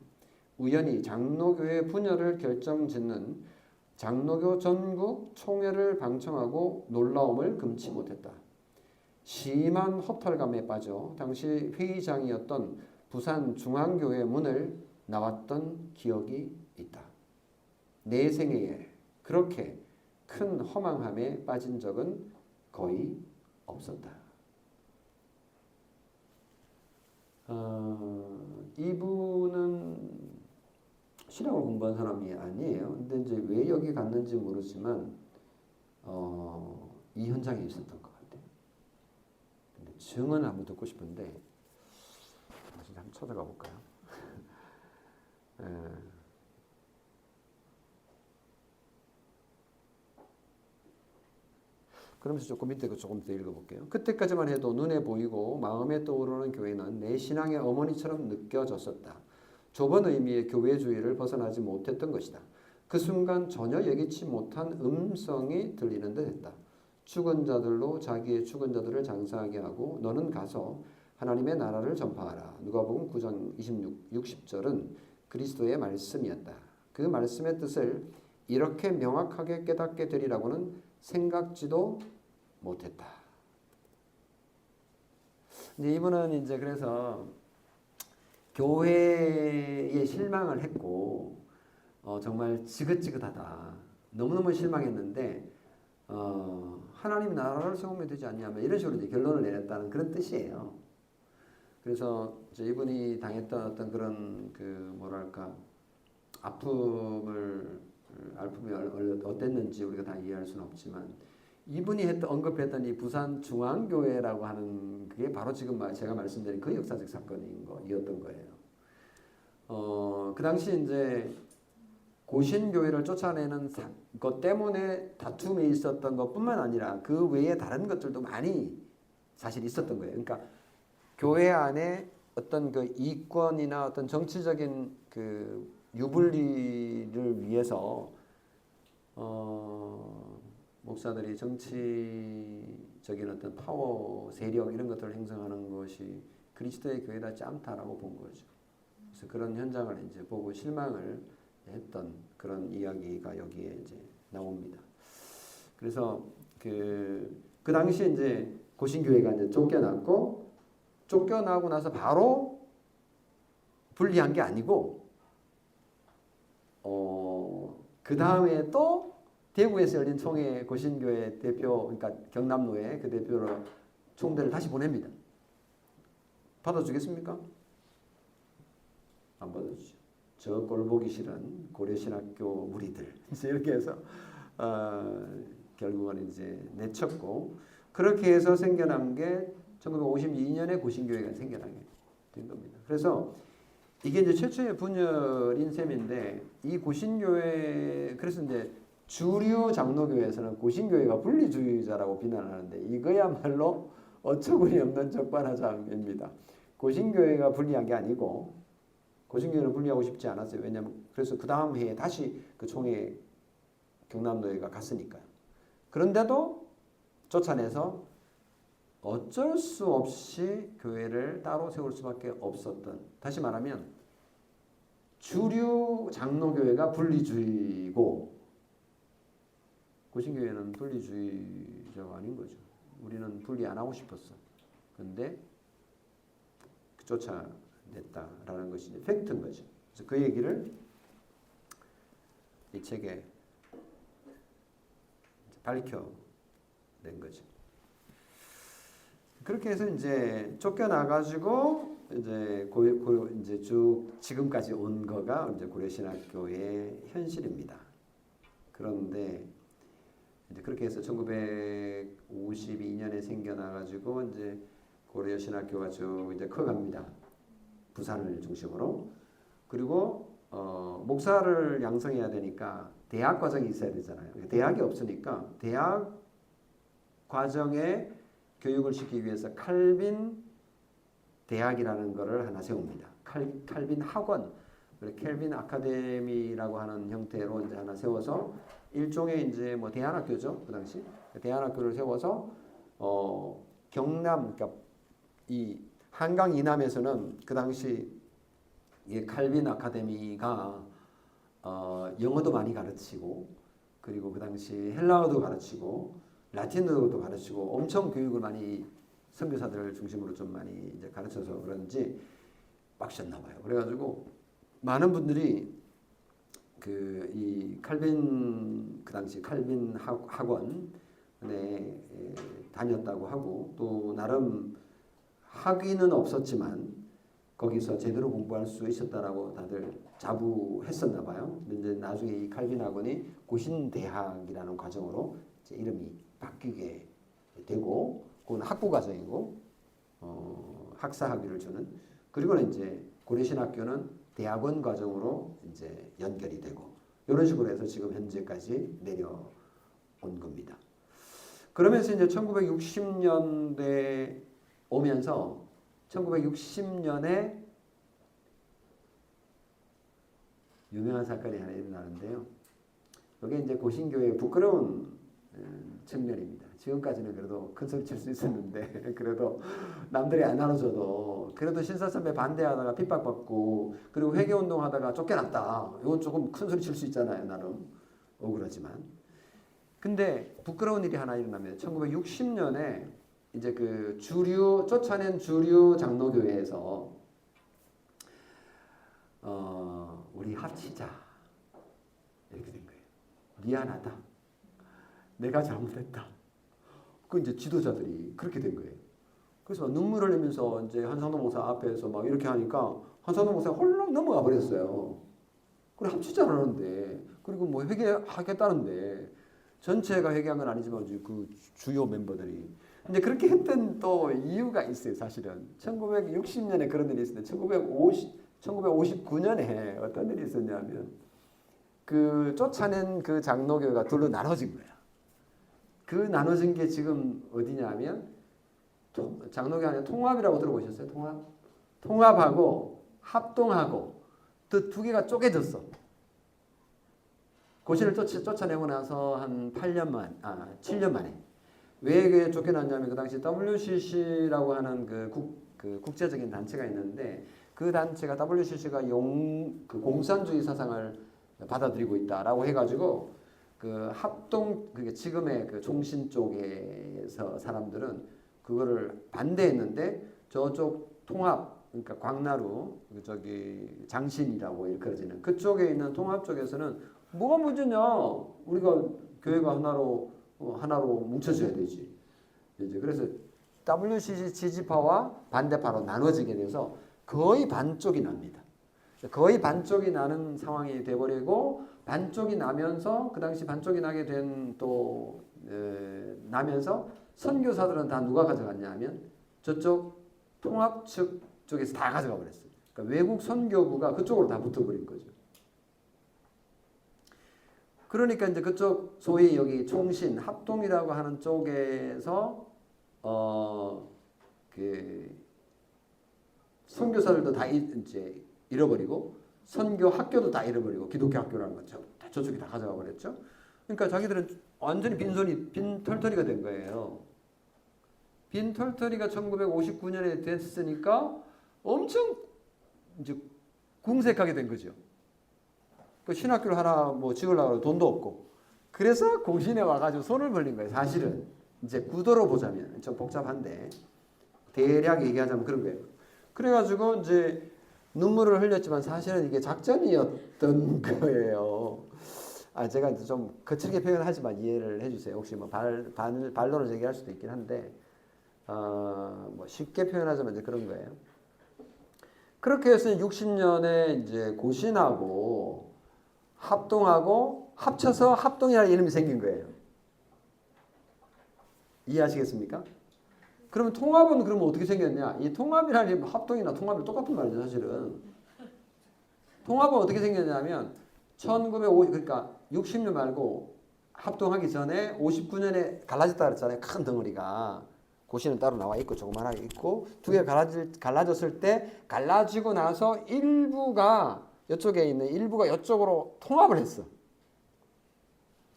우연히 장로교의 분열을 결정짓는 장로교 전국 총회를 방청하고 놀라움을 금치 못했다. 심한 허탈감에 빠져 당시 회의장이었던 부산 중앙교회 문을 나왔던 기억이 있다. 내 생애에 그렇게 큰 허망함에 빠진 적은 거의 없었다. 이분은 신학을 공부한 사람이 아니에요. 근데 이제 왜 여기 갔는지 모르지만 이 현장에 있었던 것 같아요. 근데 증언을 한번 듣고 싶은데 다시 한번 찾아가 볼까요? 그러면서 조금 밑에 거 조금 더 읽어볼게요. 그때까지만 해도 눈에 보이고 마음에 떠오르는 교회는 내 신앙의 어머니처럼 느껴졌었다. 좁은 의미의 교회주의를 벗어나지 못했던 것이다. 그 순간 전혀 예기치 못한 음성이 들리는 듯 했다. 죽은 자들로 자기의 죽은 자들을 장사하게 하고 너는 가서 하나님의 나라를 전파하라. 누가복음 9장 26, 60절은 그리스도의 말씀이었다. 그 말씀의 뜻을 이렇게 명확하게 깨닫게 되리라고는 생각지도 못했다. 근데 이분은 이제 그래서 교회에 실망을 했고 정말 지긋지긋하다. 너무너무 실망했는데 하나님 나라를 세우면 되지 않냐면 이런 식으로 이제 결론을 내렸다는 그런 뜻이에요. 그래서 이제 이분이 당했던 어떤 그런 그 뭐랄까 아픔이 어땠는지 우리가 다 이해할 수는 없지만 이분이 언급했던 이 부산 중앙교회라고 하는 그게 바로 지금 제가 말씀드린 그 역사적 사건이었던 거예요. 그 당시 이제 고신교회를 쫓아내는 것 때문에 다툼이 있었던 것뿐만 아니라 그 외에 다른 것들도 많이 사실 있었던 거예요. 그러니까 교회 안에 어떤 그 이권이나 어떤 정치적인 그 유불리를 위해서 목사들이 정치적인 어떤 파워, 세력 이런 것들을 행사하는 것이 그리스도의 교회다 짬타라고 본 거죠. 그래서 그런 현장을 이제 보고 실망을 했던 그런 이야기가 여기에 이제 나옵니다. 그래서 그 당시에 이제 고신교회가 이제 쫓겨나고 나서 바로 분리한 게 아니고 그 다음에 또 대구에서 열린 총회 고신교회 대표, 그러니까 경남로에 그 대표로 총대를 다시 보냅니다. 받아주겠습니까? 안 받아주죠. 저 꼴 보기 싫은 고려신학교 무리들 이렇게 해서 결국은 이제 내쳤고 그렇게 해서 생겨난 게 1952년에 고신교회가 생겨나게 된 겁니다. 그래서 이게 이제 최초의 분열인 셈인데 이 고신교회 그래서 이제 주류 장로교회에서는 고신교회가 분리주의자라고 비난하는데 이거야말로 어처구니 없는 적반하장입니다. 고신교회가 분리한 게 아니고 고신교회는 분리하고 싶지 않았어요. 왜냐하면 그래서 그 다음 해에 다시 그 총회 경남노회가 갔으니까요. 그런데도 쫓아내서 어쩔 수 없이 교회를 따로 세울 수밖에 없었던, 다시 말하면 주류 장로교회가 분리주의고 고신교회는 분리주의자가 아닌 거죠. 우리는 분리 안 하고 싶었어. 근데 쫓아냈다라는 것이 이제 팩트인 거죠. 그래서 그 얘기를 이 책에 밝혀낸 거죠. 그렇게 해서 이제 쫓겨나가지고 이제 쭉 지금까지 온 거가 이제 고려신학교의 현실입니다. 그런데 이제 그렇게 해서 1952년에 생겨나가지고 이제 고려신학교가 쭉 이제 커갑니다. 부산을 중심으로. 그리고 목사를 양성해야 되니까 대학 과정이 있어야 되잖아요. 대학이 없으니까 대학 과정에 교육을 시키기 위해서 칼빈 대학이라는 것을 하나 세웁니다. 칼빈 학원, 캘빈 아카데미라고 하는 형태로 이제 하나 세워서 일종의 이제 뭐 대안학교죠. 그 당시 대안학교를 세워서 경남, 그러니까 이 한강 이남에서는 그 당시 이 칼빈 아카데미가 영어도 많이 가르치고 그리고 그 당시 헬라어도 가르치고 라틴어도 가르치고 엄청 교육을 많이 선교사들을 중심으로 좀 많이 이제 가르쳐서 그런지 빡셨나 봐요. 그래가지고 많은 분들이 이 칼빈 그 당시 칼빈 학원에 다녔다고 하고 또 나름 학위는 없었지만 거기서 제대로 공부할 수 있었다라고 다들 자부했었나 봐요. 근데 이제 나중에 이 칼빈 학원이 고신대학이라는 과정으로 이제 이름이 바뀌게 되고, 그건 학부 과정이고 학사 학위를 주는. 그리고는 이제 고려신학교는 대학원 과정으로 이제 연결이 되고 이런 식으로 해서 지금 현재까지 내려온 겁니다. 그러면서 이제 1960년대 오면서 1960년에 유명한 사건이 하나 일어나는데요. 이게 이제 고신교회의 부끄러운 측면입니다. 지금까지는 그래도 큰 소리 칠 수 있었는데 그래도 남들이 안 나눠줘도 그래도 신사참배 반대하다가 핍박받고 그리고 회개운동하다가 쫓겨났다. 이건 조금 큰 소리 칠 수 있잖아요. 나름 억울하지만. 근데 부끄러운 일이 하나 일어납니다. 1960년에 이제 그 쫓아낸 주류 장로교회에서 우리 합치자 이렇게 된 거예요. 미안하다. 내가 잘못했다. 그 이제 지도자들이 그렇게 된 거예요. 그래서 눈물 흘리면서 이제 한상도 목사 앞에서 막 이렇게 하니까 한상도 목사가 홀로 넘어가 버렸어요. 그래 합치자라는데 그리고 뭐 회개하겠다는데 전체가 회개한 건 아니지만 그 주요 멤버들이 근데 그렇게 했던 또 이유가 있어요. 사실은 1960년에 그런 일이 있었는데 1959년에 어떤 일이 있었냐면 그 쫓아낸 그 장로교회가 둘로 나눠진 거야. 그 나눠진 게 지금 어디냐면 장로교 안에 통합이라고 들어보셨어요? 통합하고 합동하고 두 개가 쪼개졌어. 고신을 쫓아내고 나서 한 7년 만에. 왜 그게 쫓겨났냐면 그 당시 WCC라고 하는 그 국제적인 단체가 있는데 그 단체가 WCC가 그 공산주의 사상을 받아들이고 있다라고 해가지고 그 합동 그게 지금의 그 종신 쪽에서 사람들은 그거를 반대했는데 저쪽 통합 그러니까 광나루 장신이라고 일컬어지는 그쪽에 있는 통합 쪽에서는 뭐가 문제냐 우리가 교회가 하나로 뭉쳐져야 되지. 이제 그래서 WCC 지지파와 반대파로 나눠지게 돼서 거의 반쪽이 납니다. 거의 반쪽이 나는 상황이 돼버리고 반쪽이 나면서 그 당시 반쪽이 나게 된 나면서 선교사들은 다 누가 가져갔냐면 저쪽 통합 측 쪽에서 다 가져가 버렸어요. 그러니까 외국 선교부가 그쪽으로 다 붙어버린 거죠. 그러니까 이제 그쪽 소위 여기 총신 합동이라고 하는 쪽에서 그 선교사들도 다 이제 잃어버리고 선교 학교도 다 잃어버리고 기독교 학교라는 거죠. 다 저쪽이 다 가져가 버렸죠. 그러니까 자기들은 완전히 빈 털터리가 된 거예요. 빈 털터리가 1959년에 됐으니까 엄청 이제 궁색하게 된 거죠. 그 신학교를 하나 뭐 지으려고 돈도 없고 그래서 고신에 와가지고 손을 벌린 거예요. 사실은 이제 구도로 보자면 좀 복잡한데 대략 얘기하자면 그런 거예요. 그래가지고 이제 눈물을 흘렸지만 사실은 이게 작전이었던 거예요. 제가 좀 거칠게 표현하지만 이해를 해주세요. 혹시 뭐 반론을 제기할 수도 있긴 한데 뭐 쉽게 표현하자면 이제 그런 거예요. 그렇게 해서 60년에 이제 고신하고 합동하고 합쳐서 합동이라는 이름이 생긴 거예요. 이해하시겠습니까? 그러면 통합은 그러면 어떻게 생겼냐? 이 통합이라는 이름, 합동이나 통합이 똑같은 말이죠, 사실은. 통합은 어떻게 생겼냐면 1950 그러니까 60년 말고 합동하기 전에 59년에 갈라졌다 그랬잖아요. 큰 덩어리가. 고시는 따로 나와 있고 조그만하게 있고 두 개가 갈라졌을 때 갈라지고 나서 일부가 이쪽에 있는 일부가 이쪽으로 통합을 했어.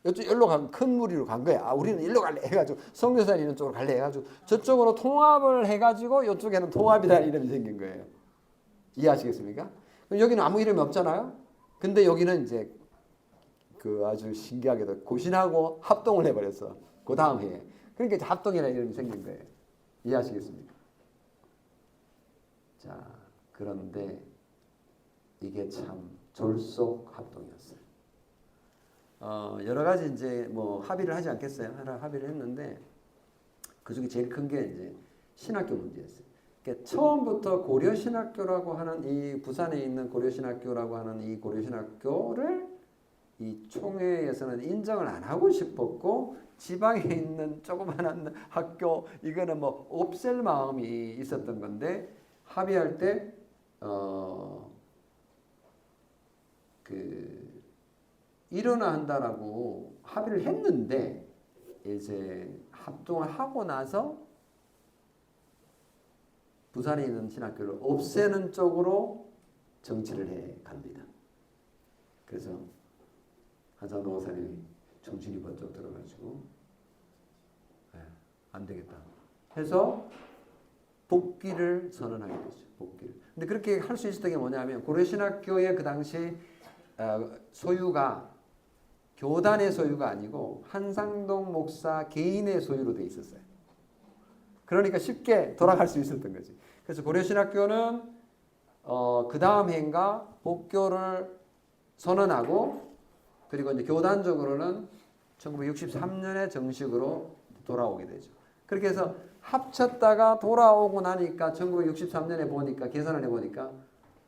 이쪽 일로 간 큰 무리로 간 거야. 우리는 일로 갈래 해가지고 선교사는 이런 쪽으로 갈래 해가지고 저쪽으로 통합을 해가지고 이쪽에는 통합이라는 이름이 생긴 거예요. 이해하시겠습니까? 그럼 여기는 아무 이름이 없잖아요. 근데 여기는 이제 그 아주 신기하게도 고신하고 합동을 해버렸어. 그 다음 해에. 그러니까 이제 합동이라는 이름이 생긴 거예요. 이해하시겠습니까? 자, 그런데 이게 참 졸속 합동이었어요. 여러 가지 이제 뭐 합의를 하지 않겠어요? 합의를 했는데 그 중에 제일 큰 게 이제 신학교 문제였어요. 그러니까 처음부터 고려신학교라고 하는 이 부산에 있는 고려신학교라고 하는 이 고려신학교를 이 총회에서는 인정을 안 하고 싶었고 지방에 있는 조그마한 학교 이거는 뭐 없앨 마음이 있었던 건데 합의할 때 일어나 한다라고 합의를 했는데 이제 합동을 하고 나서 부산에 있는 신학교를 없애는 쪽으로 정치를 해 갑니다. 그래서 한상동 목사님이 정신이 번쩍 들어가지고 안 되겠다 해서 복귀를 선언하게 되죠. 복귀를. 근데 그렇게 할 수 있었던 게 뭐냐면 고려신학교의 그 당시 소유가 교단의 소유가 아니고 한상동 목사 개인의 소유로 돼 있었어요. 그러니까 쉽게 돌아갈 수 있었던 거지. 그래서 고려신학교는 그 다음 해인가 복교를 선언하고 그리고 이제 교단적으로는 1963년에 정식으로 돌아오게 되죠. 그렇게 해서 합쳤다가 돌아오고 나니까 1963년에 보니까 계산을 해보니까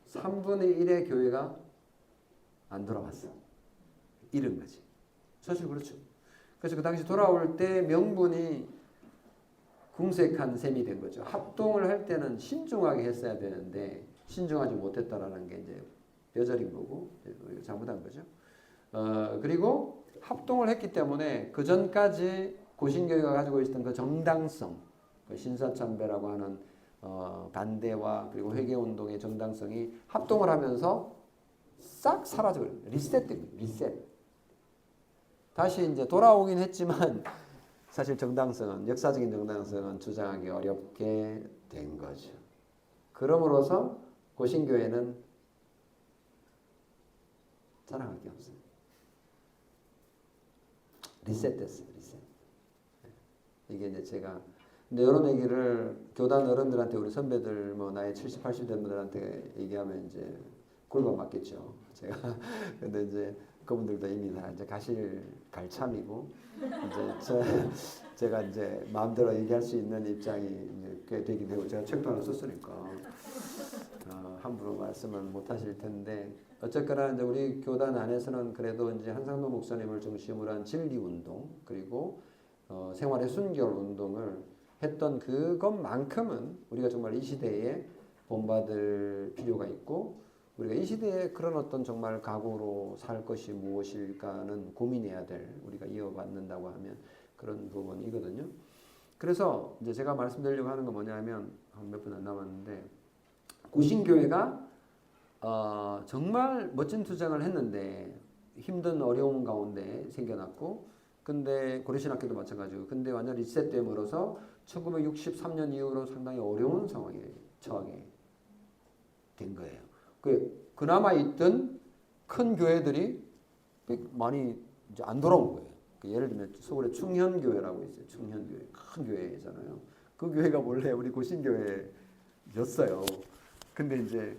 3분의 1의 교회가 안 돌아왔어. 잃은 거지. 사실 그렇죠. 그래서 그 당시 돌아올 때 명분이 궁색한 셈이 된 거죠. 합동을 할 때는 신중하게 했어야 되는데 신중하지 못했다라는 게 이제 뼈저린 거고 잘못한 거죠. 그리고 합동을 했기 때문에 그 전까지 고신교회가 가지고 있었던 그 정당성, 그 신사참배라고 하는 반대와 그리고 회개운동의 정당성이 합동을 하면서 싹 사라져요. 리셋됩니다. 리셋. 다시 이제 돌아오긴 했지만 사실 정당성은 역사적인 정당성은 주장하기 어렵게 된 거죠. 그러므로서 고신교회는 자랑할 게 없어요. 리셋됐어요. 리셋. 이게 이제 제가 근데 이런 얘기를 교단 어른들한테 우리 선배들 뭐 나이 70, 80 된 분들한테 얘기하면 이제 꿀밤 맞겠죠. 제가 근데 이제 그분들도 이미 다 이제 갈 참이고 이제 제가 이제 마음대로 얘기할 수 있는 입장이 이제 꽤 되긴 되고 제가 책도 하나 썼으니까 함부로 말씀을 못 하실 텐데 어쨌거나 이제 우리 교단 안에서는 그래도 이제 한상도 목사님을 중심으로 한 진리 운동 그리고 생활의 순결 운동을 했던 그것만큼은 우리가 정말 이 시대에 본받을 필요가 있고 우리가 이 시대에 그런 어떤 정말 각오로 살 것이 무엇일까는 고민해야 될 우리가 이어받는다고 하면 그런 부분이거든요. 그래서 이제 제가 말씀드리려고 하는 건 뭐냐면 한 몇 분 안 남았는데 고신교회가 정말 멋진 투쟁을 했는데 힘든 어려움 가운데 생겨났고 근데 고려신학교도 마찬가지고 근데 완전 리셋됨으로써 1963년 이후로 상당히 어려운 상황에 처하게 된 거예요. 그나마 있던 큰 교회들이 많이 이제 안 돌아온 거예요. 예를 들면 서울에 충현교회라고 있어요. 충현교회 큰 교회잖아요. 그 교회가 원래 우리 고신교회였어요. 근데 이제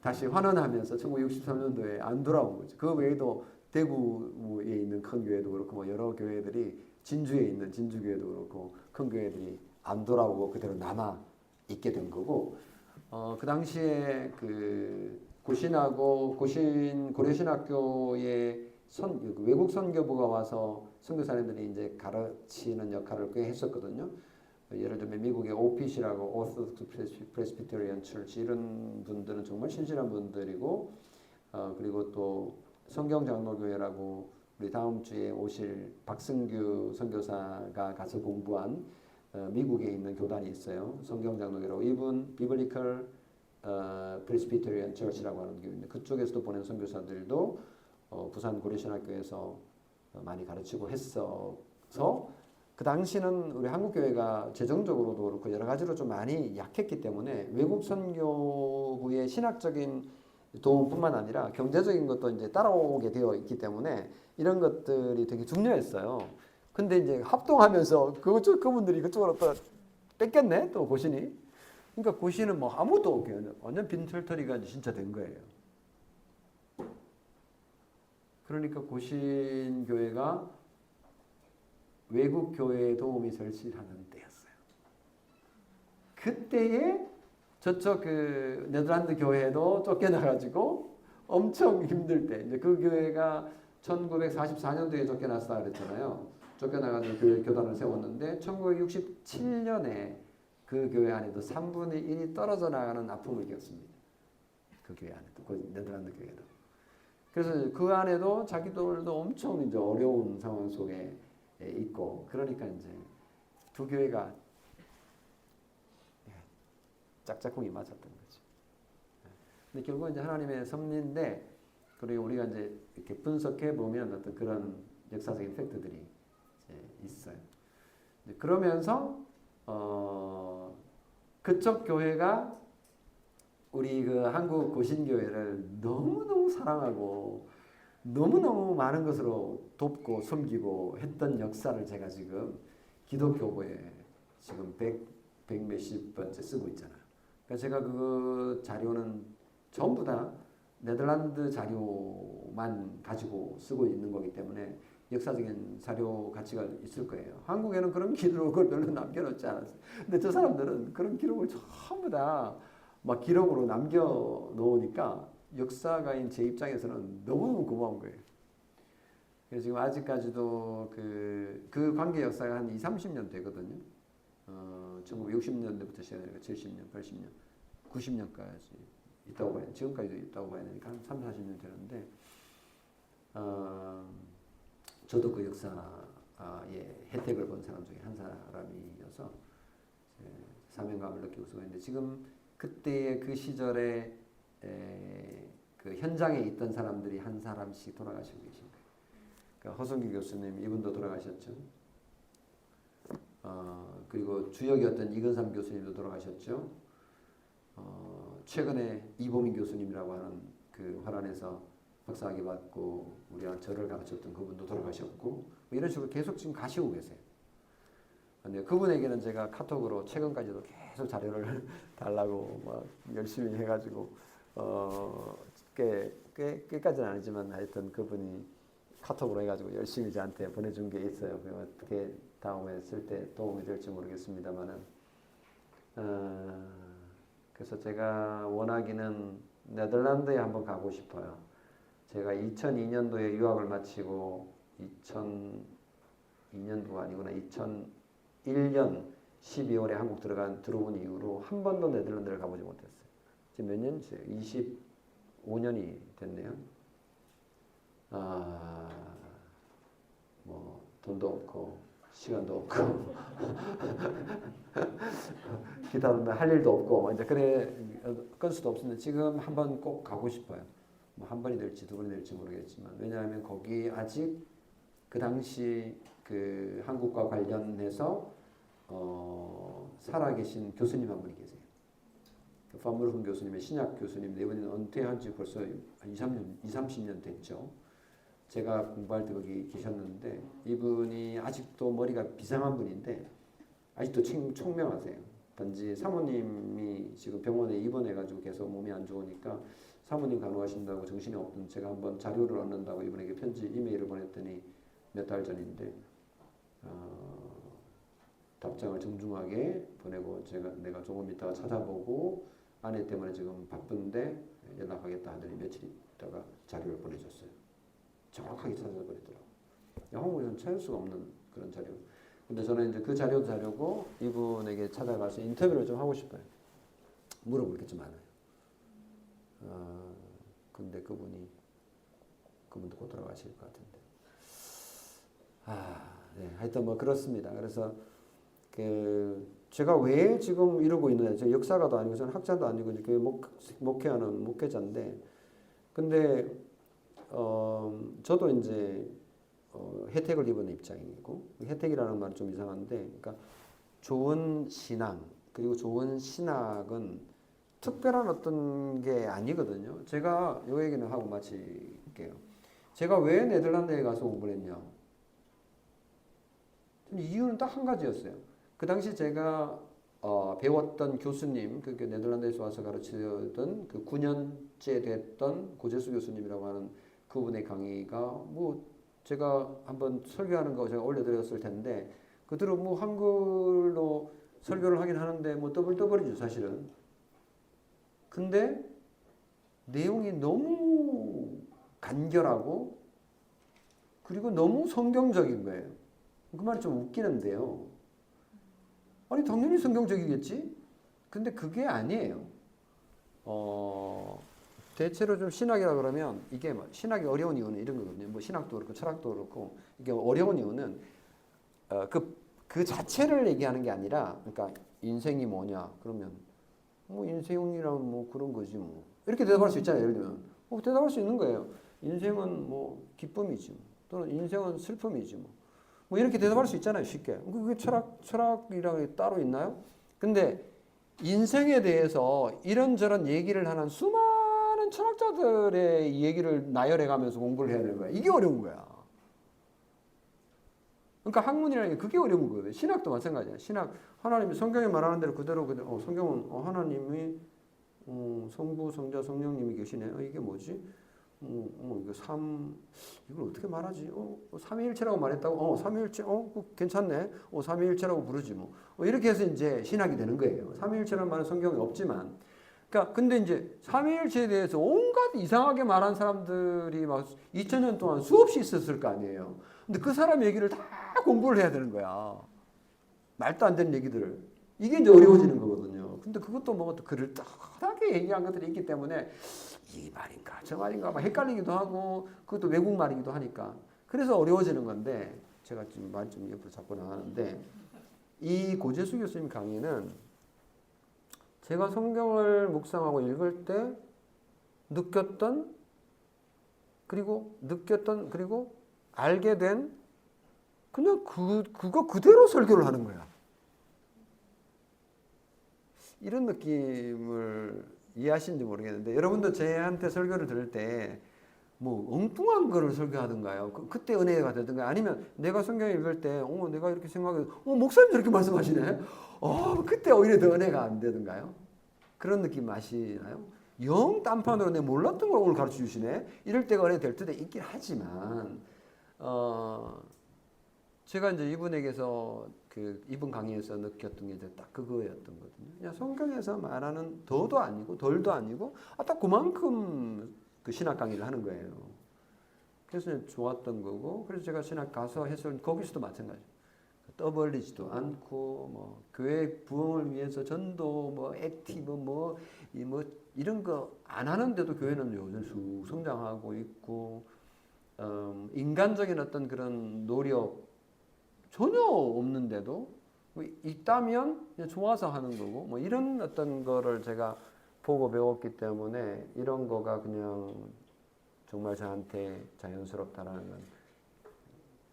다시 환원하면서 1963년도에 안 돌아온 거죠. 그 외에도 대구에 있는 큰 교회도 그렇고 뭐 여러 교회들이 진주에 있는 진주교회도 그렇고 큰 교회들이 안 돌아오고 그대로 남아 있게 된 거고 그 당시에 그 고신하고 고려신학교의 외국 선교부가 와서 선교사님들이 이제 가르치는 역할을 꽤 했었거든요. 예를 들면 미국의 OPC라고 Orthodox Presbyterian Church 이런 분들은 정말 신실한 분들이고 그리고 또 성경장로교회라고 우리 다음 주에 오실 박승규 선교사가 가서 공부한 미국에 있는 교단이 있어요. 성경장로교라고 이분 Biblical Presbyterian Church라고 하는 교회인데 그쪽에서도 보낸 선교사들도 부산 고려신학교에서 많이 가르치고 했어서 그 당시는 우리 한국교회가 재정적으로도 그렇고 여러 가지로 좀 많이 약했기 때문에 외국 선교부의 신학적인 도움뿐만 아니라 경제적인 것도 이제 따라오게 되어 있기 때문에 이런 것들이 되게 중요했어요. 근데 이제 합동하면서 그분들이 그쪽으로 또 뺏겼네 또 고신이. 그러니까 고신은 뭐 아무것도 없게 완전 빈털터리가 진짜 된 거예요. 그러니까 고신 교회가 외국 교회에 도움이 절실하는 때였어요. 그때에 저쪽 그 네덜란드 교회도 쫓겨나가지고 엄청 힘들 때 이제 그 교회가 1944년도에 쫓겨났다 그랬잖아요. 쫓겨나가지고 교회 교단을 세웠는데 1967년에 그 교회 안에도 3분의 1이 떨어져 나가는 아픔을 겪습니다. 그 교회 안에도, 그 네덜란드 교회도. 그래서 그 안에도 자기들도 엄청 이제 어려운 상황 속에 있고, 그러니까 이제 두 교회가 짝짝꿍이 맞았던 거죠. 근데 결국은 이제 하나님의 섭리인데, 그리고 우리가 이제 이렇게 분석해 보면 어떤 그런 역사적인 팩트들이 이제 있어요. 그러면서 그쪽 교회가 우리 그 한국 고신교회를 너무너무 사랑하고 너무너무 많은 것으로 돕고 섬기고 했던 역사를 제가 지금 기독교부에 지금 100 몇십 번째 쓰고 있잖아요. 그러니까 제가 그 자료는 전부 다 네덜란드 자료만 가지고 쓰고 있는 거기 때문에 역사적인 자료 가치가 있을 거예요. 한국에는 그런 기록을 별로 남겨놓지 않았어요. 근데 저 사람들은 그런 기록을 전부 다 막 기록으로 남겨놓으니까 역사가인 제 입장에서는 너무너무 고마운 거예요. 그래서 지금 아직까지도 그 관계 역사가 한 20, 30년 되거든요. 1960년대부터 시작해서 70년, 80년, 90년까지 있다고 봐야, 지금까지도 있다고 봐야 되니까 한 3, 40년 되는데, 저도 그 역사의 혜택을 본 사람 중에 한 사람이어서 사명감을 느끼고 있는데, 지금 그때의 그 시절에 그 현장에 있던 사람들이 한 사람씩 돌아가시고 계신 거예요. 그러니까 허성규 교수님, 이분도 돌아가셨죠. 그리고 주역이었던 이근삼 교수님도 돌아가셨죠. 최근에 이보민 교수님이라고 하는 그 화란에서 박사학위 받고 우리가 절을 가르쳤던 그분도 돌아가셨고, 뭐 이런 식으로 계속 지금 가시고 계세요. 근데 그분에게는 제가 카톡으로 최근까지도 계속 자료를 달라고 막 열심히 해가지고 꽤까지는 아니지만 하여튼 그분이 카톡으로 해가지고 열심히 저한테 보내준 게 있어요. 어떻게 다음에 쓸 때 도움이 될지 모르겠습니다만은, 그래서 제가 원하기는 네덜란드에 한번 가고 싶어요. 제가 2002년도에 유학을 마치고 2002년도가 아니구나, 2001년 12월에 한국 들어온 이후로 한 번도 네덜란드를 가보지 못했어요. 지금 몇 년째요? 25년이 됐네요. 뭐 돈도 없고 시간도 없고 기다리면 할 일도 없고 이제 그래 건수도 없었는데 지금 한번 꼭 가고 싶어요. 뭐 한 번이 될지 두 번이 될지 모르겠지만, 왜냐하면 거기 아직 그 당시 그 한국과 관련해서 살아계신 교수님 한 분이 계세요. 파무르훈 교수님의 신약 교수님인데 이분은 은퇴한 지 벌써 2, 30년 됐죠. 제가 공부할 때 거기 계셨는데 이분이 아직도 머리가 비상한 분인데 아직도 총명하세요. 단지 사모님이 지금 병원에 입원해가지고 계속 몸이 안 좋으니까 사모님 간호하신다고 정신이 없던 제가 한번 자료를 얻는다고 이분에게 편지 이메일을 보냈더니 몇 달 전인데 답장을 정중하게 보내고 내가 조금 있다가 찾아보고 아내 때문에 지금 바쁜데 연락하겠다 하더니 며칠 있다가 자료를 보내줬어요. 정확하게 찾아버리더라고요. 한국에서는 찾을 수가 없는 그런 자료. 근데 저는 이제 그 자료도 자료고 이분에게 찾아가서 인터뷰를 좀 하고 싶어요. 물어볼 게 좀 많아요. 근데 그분도 곧 돌아가실 것 같은데. 네. 하여튼 뭐 그렇습니다. 그래서 제가 왜 지금 이러고 있느냐. 제가 역사가도 아니고 저는 학자도 아니고 이렇게 목회하는 목회자인데, 근데 저도 이제 혜택을 입은 입장이고, 혜택이라는 말은 좀 이상한데, 그러니까 좋은 신앙 그리고 좋은 신학은 특별한 어떤 게 아니거든요. 제가 요 얘기는 하고 마칠게요. 제가 왜 네덜란드에 가서 공부를 했냐? 이유는 딱 한 가지였어요. 그 당시 제가 배웠던 교수님, 그 네덜란드에서 와서 가르치던 그 9년째 됐던 고재수 교수님이라고 하는 그분의 강의가 뭐 제가 한번 설교하는 거 제가 올려드렸을 텐데, 그들은 뭐 한글로 설교를 하긴 하는데 뭐 떠벌떠벌이죠 사실은. 근데 내용이 너무 간결하고 그리고 너무 성경적인 거예요. 그 말이 좀 웃기는데요. 아니 당연히 성경적이겠지? 근데 그게 아니에요. 대체로 좀 신학이라 그러면 이게 신학이 어려운 이유는 이런 거거든요. 뭐 신학도 그렇고 철학도 그렇고 이게 어려운 이유는 그 자체를 얘기하는 게 아니라 그러니까 인생이 뭐냐 그러면 뭐 인생이란 뭐 그런 거지 뭐 이렇게 대답할 수 있잖아요. 예를 들면 대답할 수 있는 거예요. 인생은 뭐 기쁨이지 뭐. 또는 인생은 슬픔이지 뭐 이렇게 대답할 수 있잖아요. 쉽게. 그게 철학이라는 게 따로 있나요? 근데 인생에 대해서 이런저런 얘기를 하는 수많은 철학자들의 얘기를 나열해가면서 공부를 해야 되는 거야. 이게 어려운 거야. 그러니까 학문이라는 게 그게 어려운 거예요. 신학도 마찬가지야. 신학 하나님이 성경에 말하는 대로 그대로 성경은 하나님이 성부, 성자, 성령님이 계시네. 이게 뭐지? 이거 이걸 어떻게 말하지? 삼위일체라고 말했다고? 삼위일체, 괜찮네. 삼위일체라고 부르지 뭐. 이렇게 해서 이제 신학이 되는 거예요. 삼위일체라는 말은 성경에 없지만. 그러니까, 근데 이제 삼위일체에 대해서 온갖 이상하게 말한 사람들이 막 2000년 동안 수없이 있었을 거 아니에요. 근데 그 사람 얘기를 다 공부를 해야 되는 거야. 말도 안 되는 얘기들을. 이게 이제 어려워지는 거거든요. 근데 그것도 뭐 그럴듯하게 얘기한 것들이 있기 때문에 이 말인가 저 말인가 막 헷갈리기도 하고 그것도 외국 말이기도 하니까 그래서 어려워지는 건데 제가 지금 말 좀 옆으로 잡고 나가는데 이 고재수 교수님 강의는 제가 성경을 묵상하고 읽을 때 느꼈던 그리고 알게 된 그냥 그거 그대로 설교를 하는 거야. 이런 느낌을 이해하시는지 모르겠는데 여러분도 저한테 설교를 들을 때 뭐 엉뚱한 거를 설교하던가요? 그때 은혜가 되던가요? 아니면 내가 성경 읽을 때 내가 이렇게 생각해 목사님 저렇게 말씀하시네? 그때 오히려 더 은혜가 안 되던가요? 그런 느낌 아시나요? 영 딴판으로 내가 몰랐던 걸 오늘 가르쳐 주시네? 이럴 때가 은혜 될 때도 있긴 하지만 제가 이제 이분에게서 이분 강의에서 느꼈던 게 딱 그거였던 거거든요. 그냥 성경에서 말하는 더도 아니고 덜도 아니고 딱 그만큼 그 신학 강의를 하는 거예요. 그래서 좋았던 거고 그래서 제가 신학 가서 해설 거기서도 마찬가지. 떠벌리지도 않고 뭐 교회 부흥을 위해서 전도 뭐 액티브 뭐 이런 거 안 하는데도 교회는 요즘 쑥 성장하고 있고 인간적인 어떤 그런 노력 전혀 없는데도 있다면 그냥 좋아서 하는 거고 뭐 이런 어떤 거를 제가 보고 배웠기 때문에 이런 거가 그냥 정말 저한테 자연스럽다라는 건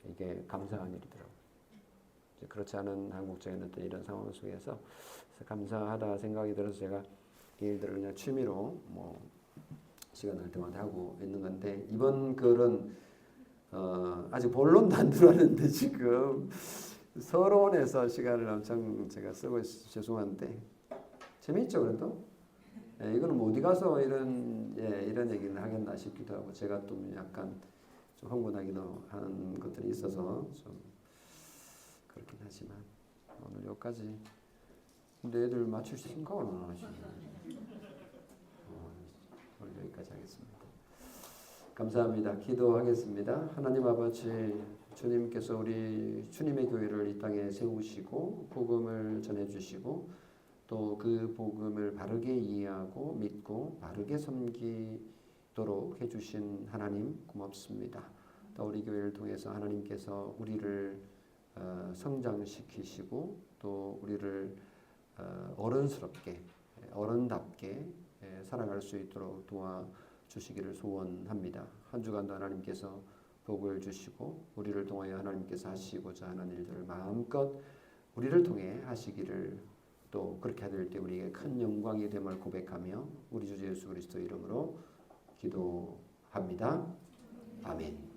이게 감사한 일이더라고요. 그렇지 않은 한국적인 어떤 이런 상황 속에서 감사하다 생각이 들어서 제가 이 일들을 그냥 취미로 뭐 시간 날 때마다 하고 있는 건데 이번 글은 아직 본론도 안 들어왔는데 지금 서론에서 시간을 엄청 제가 쓰고 있어서 죄송한데 재미있죠 그래도? 이거는 뭐 어디 가서 이런 얘기를 하겠나 싶기도 하고 제가 또 약간 좀 흥분하기도 하는 것들이 있어서 좀 그렇긴 하지만 오늘 여기까지. 근데 애들 맞출 생각을 안 하시네. 오늘 여기까지 하겠습니다. 감사합니다. 기도하겠습니다. 하나님 아버지 주님께서 우리 주님의 교회를 이 땅에 세우시고 복음을 전해주시고 또 그 복음을 바르게 이해하고 믿고 바르게 섬기도록 해주신 하나님 고맙습니다. 또 우리 교회를 통해서 하나님께서 우리를 성장시키시고 또 우리를 어른스럽게 어른답게 살아갈 수 있도록 도와주시기를 소원합니다. 한 주간도 하나님께서 복을 주시고 우리를 통하여 하나님께서 하시고자 하는 일들을 마음껏 우리를 통해 하시기를 또 그렇게 될 때 우리에게 큰 영광이 됨을 고백하며 우리 주 예수 그리스도 이름으로 기도합니다. 아멘.